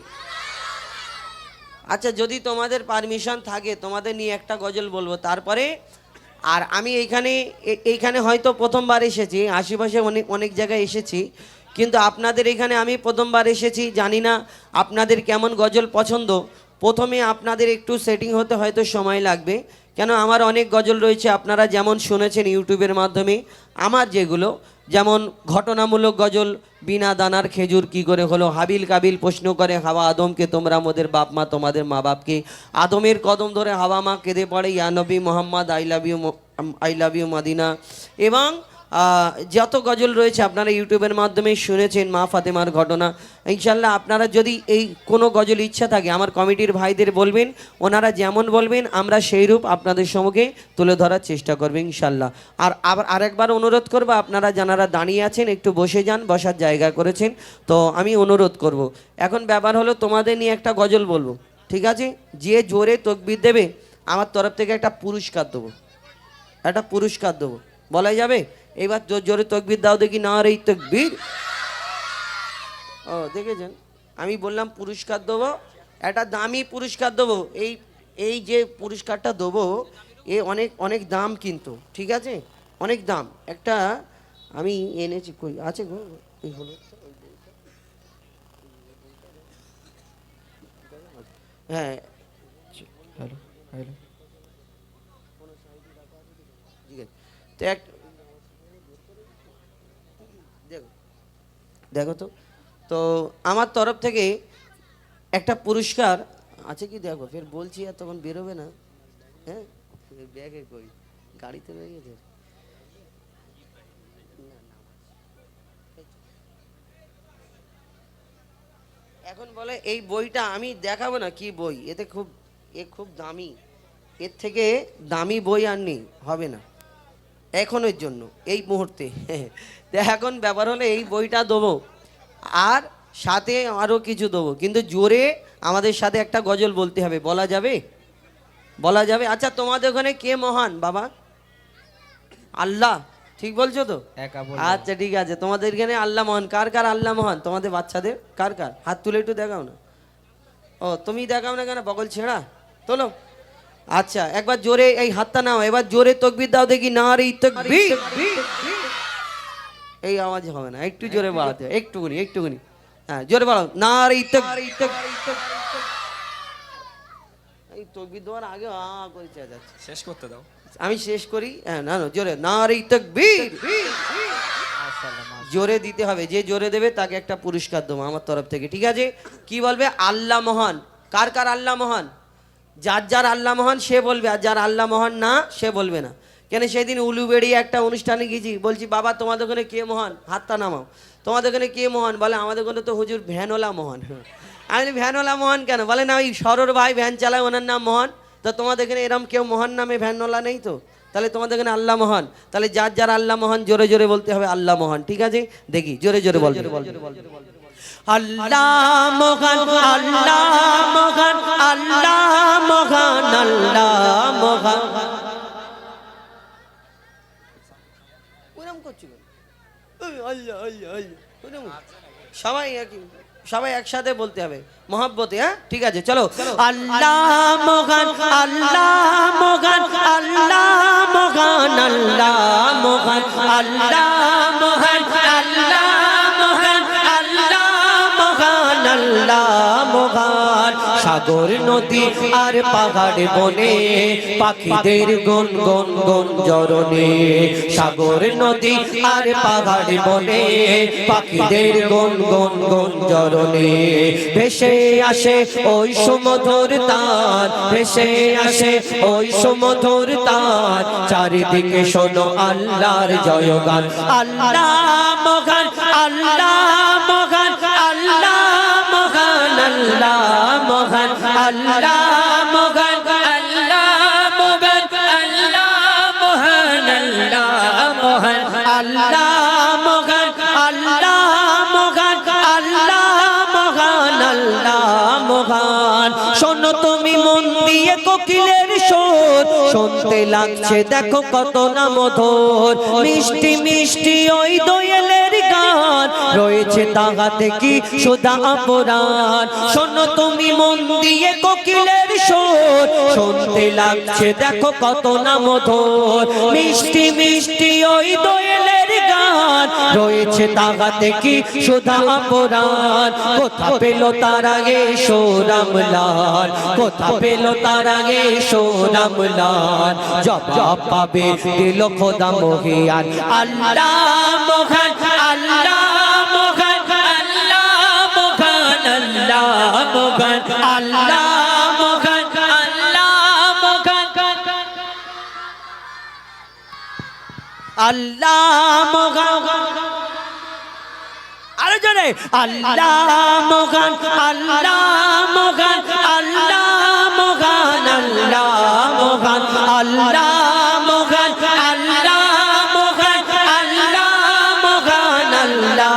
আচ্ছা, যদি তোমাদের পারমিশন থাকে তোমাদের নিয়ে একটা গজল বলবো, তারপরে আর আমি এইখানে হয়তো প্রথমবার এসেছি, আশেপাশে অনেক জায়গায় এসেছি, কিন্তু আপনাদের এখানে আমি প্রথমবার এসেছি, জানি না আপনাদের কেমন গজল পছন্দ। প্রথমে আপনাদের একটু সেটিং হতে হয়তো সময় লাগবে, কেন আমার অনেক গজল রয়েছে, আপনারা যেমন শুনেছেন ইউটিউবের মাধ্যমে। আমার যেগুলো যেমন ঘটনামূলক গজল, বিনা দানার খেজুর কি করে হলো, হাবিল কাবিল প্রশ্ন করে হাওয়া আদমকে, তোমরা মোদের বাপ মা তোমাদের মা বাপকে, আদমের কদম ধরে হাওয়া মা কেঁদে পড়ে, ইয়া নবী Muhammad I love you Medina, এবং যত গজল রয়েছে আপনারা ইউটিউবের মাধ্যমে শুনেছেন, মা ফাতেমার ঘটনা। ইনশাল্লাহ আপনারা যদি এই কোনো গজল ইচ্ছা থাকে আমার কমিটির ভাইদের বলবেন, ওনারা যেমন বলবেন আমরা সেই রূপ আপনাদের সম্মুখে তুলে ধরার চেষ্টা করবেন ইনশাল্লাহ। আর আবার আরেকবার অনুরোধ করবো, আপনারা যারা দাঁড়িয়ে আছেন একটু বসে যান, বসার জায়গা করেছেন তো আমি অনুরোধ করব। এখন ব্যাপার হলো তোমাদের নিয়ে একটা গজল বলবো, ঠিক আছে? যে জোরে তাকবীর দেবে আমার তরফ থেকে একটা পুরস্কার দেবো, একটা পুরস্কার দেবো, বলা যাবে? এইবার জোরে তাকবীর দাও দেখি, নারে তাকবীর। ও দেখেছেন, আমি বললাম পুরস্কার দেবো, একটা দামি পুরস্কার দেবো। এই যে পুরস্কারটা দেবো এ অনেক অনেক দাম, কিন্তু ঠিক আছে, অনেক দাম। একটা আমি এনেছি, কই আছে গো, এই হলো, হ্যাঁ ঠিক আছে। তো দেখো তো আমার তরফ থেকে একটা পুরস্কার আছে, কি দেখো, ফের বলছি আর তখন বেরোবে না। হ্যাঁ, ব্যাগে কই, গাড়িতে রয়ে গেছে। এখন বলে এই বইটা আমি দেখাবো না, কি বই, এতে খুব দামি, এর থেকে দামি বই আর নেই, হবে না এখনের জন্য, এই মুহূর্তে। এখন ব্যাপার হলো এই বইটা দেবো আর সাথে আরও কিছু দেবো, কিন্তু জোরে আমাদের সাথে একটা গজল বলতে হবে, বলা যাবে? বলা যাবে? আচ্ছা, তোমাদের ওখানে কে মহান বাবা? আল্লাহ, ঠিক বলছো তো? আচ্ছা ঠিক আছে, তোমাদের এখানে আল্লাহ মহান। কার কার আল্লাহ মহান তোমাদের বাচ্চাদের? কার কার হাত তুলে একটু দেখাও না। ও তুমি দেখাও না কেন, বগল ছেঁড়া তোলো। আচ্ছা একবার জোরে এই হাতটা নাও, এবার জোরে তাকবীর দাও দেখি, নারে তাকবীর। এই আওয়াজ হবে না, একটু জোরে বাড়াতে হবে, একটুখানি। হ্যাঁ জোরে বাড়াও, নারে তাকবীর। এই তাকবীর দেওয়ার আগে করে চেঁচাচ্ছে। শেষ করতে দাও। আমি শেষ করি, হ্যাঁ না জোরে, নারে তাকবীর। জোরে দিতে হবে, যে জোরে দেবে তাকে একটা পুরস্কার দেবো আমার তরফ থেকে, ঠিক আছে? কি বলবে? আল্লাহ মহান। কার কার আল্লাহ মহান? যার যার আল্লাহ মহান সে বলবে, আর যার আল্লাহ মহান না সে বলবে না। কেন সেদিন উলুবেড়িয়ে একটা অনুষ্ঠানে গেছি, বলছি বাবা তোমাদের ওখানে কে মহান? হাতটা নামাও। তোমাদের ওখানে কে মহান? বলে আমাদের ওখানে তো হুজুর ভ্যানওয়ালা মহান। আমি বলি ভ্যানওয়ালা মহান কেন? বলে না ওই সরোর ভাই ভ্যান চালায়, ওনার নাম মহান। তো তোমাদের এখানে এরম কেউ মহান নামে ভ্যানওয়ালা নেই তো? তাহলে তোমাদের এখানে আল্লাহ মহান। তাহলে যার যার আল্লাহ মহান জোরে জোরে বলতে হবে আল্লাহ মহান, ঠিক আছে? দেখি জোরে জোরে বল। আল্লাহ মহান, আল্লাহ মহান, আল্লাহ মহান, আল্লাহ মহান। ওরম করছো কেন? আল্লাহ আল্লাহ আল্লাহ। সবাই একসাথে বলতে হবে মহব্বতে, হ্যাঁ ঠিক আছে? চলো। আল্লাহ মহান, আল্লাহ মহান, আল্লাহ মহান, আল্লাহ মহান, আল্লাহ মহান, আল্লাহ মহান, আল্লাহ মহান, আল্লাহ মহান। সাগর নদী আর পাহাড় বনে পাখিদের গুন গুন গুন জরনে। সাগর নদী আর পাহাড় বনে পাখিদের গুন গুন গুন জরনে। ভেসে আসে ওই সুমধুর তার, ভেসে আসে ওই সুমধুর তার। চারিদিকে শোনো আল্লাহর জয়গান। আল্লাহ মহান, আল্লাহ মহান, আল্লাহ মহান, আল্লাহ মহান, আল্লাহ মহান, আল্লাহ মহান, আল্লাহ মহান, আল্লাহ মহান, আল্লাহ মহান, আল্লাহ মহান, আল্লাহ মহান, আল্লাহ মহান। শোনো তুমি মন দিয়ে কোকিলের সুর, শুনতে লাগছে দেখো কত না মধুর। মিষ্টি মিষ্টি ওই দোয়েলের গান, রয়েছে তাহাতে কি সুধা অপরাণ। শোনো তুমি মন দিয়ে কোকিলের সুর, শুনতে লাগছে দেখো কত না মধুর। মিষ্টি মিষ্টি ওই দোয়েলের গান, রয়েছে তাহাতে কি সুধা অপরাণ। কোথা পেল তার আগে সোরামলাল, কোথা পেল তার আগে সোরামলাল। জবাব পাবে দিল খোদা মহিয়ান। আল্লাহ মহান, আল্লাহ মহান, আল্লাহ মহান, আল্লাহ মহান, আল্লাহ মহান, আল্লাহ মহান, আল্লাহ মহান। আরো জোরে আল্লাহ মহান, আল্লাহ মহান, আল্লাহ মহান, আল্লাহ মহান, আল্লাহ মহান, আল্লাহ মহান, আল্লাহ মহান, আল্লাহ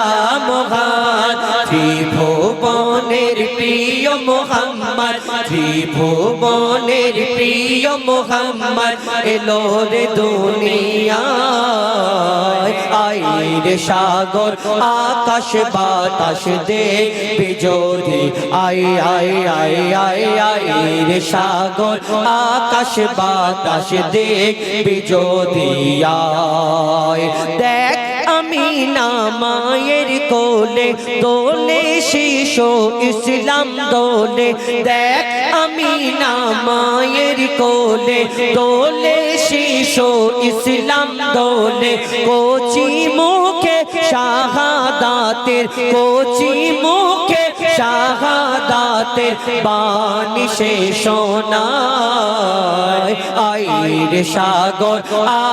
মহান। ত্রিভুবনের প্রিয় মোহাম্মদ, ত্রিভুবনের প্রিয় মোহাম্মদ এলো রে দুনিয়ায়। আইরে সাগর আকাশ বাতাস দেখবে যদি, আই আই আই আই আইরে সাগর আকাশ বাতাস দেখবে যদি আয়। দেখ আমি না মায়ের কোলে দোলে শিশু ইসলাম দোলে। দেখ আমি না মায়ের কোলে দোলে শিশু ইসলাম দোলে। কোচি মুখে শাহাদাতের, কোচি মুখে শাহাদাতের বাণী সে শোনায়। আইরে সাগর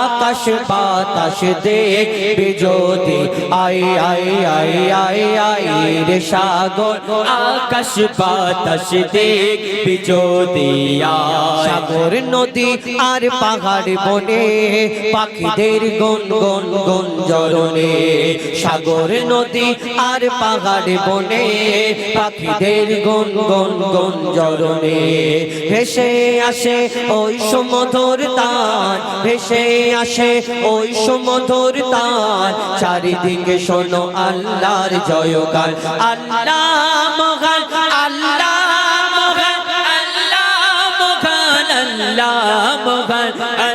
আকাশ বাতাস দেখবে যদি, আই আই আই আই আইরে সাগর আকাশ বাতাস দেখবে যদি আয়। সাগর নদী আর পাহাড় বনে পাখিদের গুন গুন গুন জরনে। সাগর নদী আর পাহাড় বনে পাখিদের গুন গুন গুন জরনে। ভেসে আসে ওই সুমধুর তান, ভেসে আসে ওই সুমধুর তান। চারিদিকে শোনো আল্লাহর জয়গান। আল্লাহ মহান, আল্লাহ মহান, আল্লাহ মহান, আল্লাহ মহান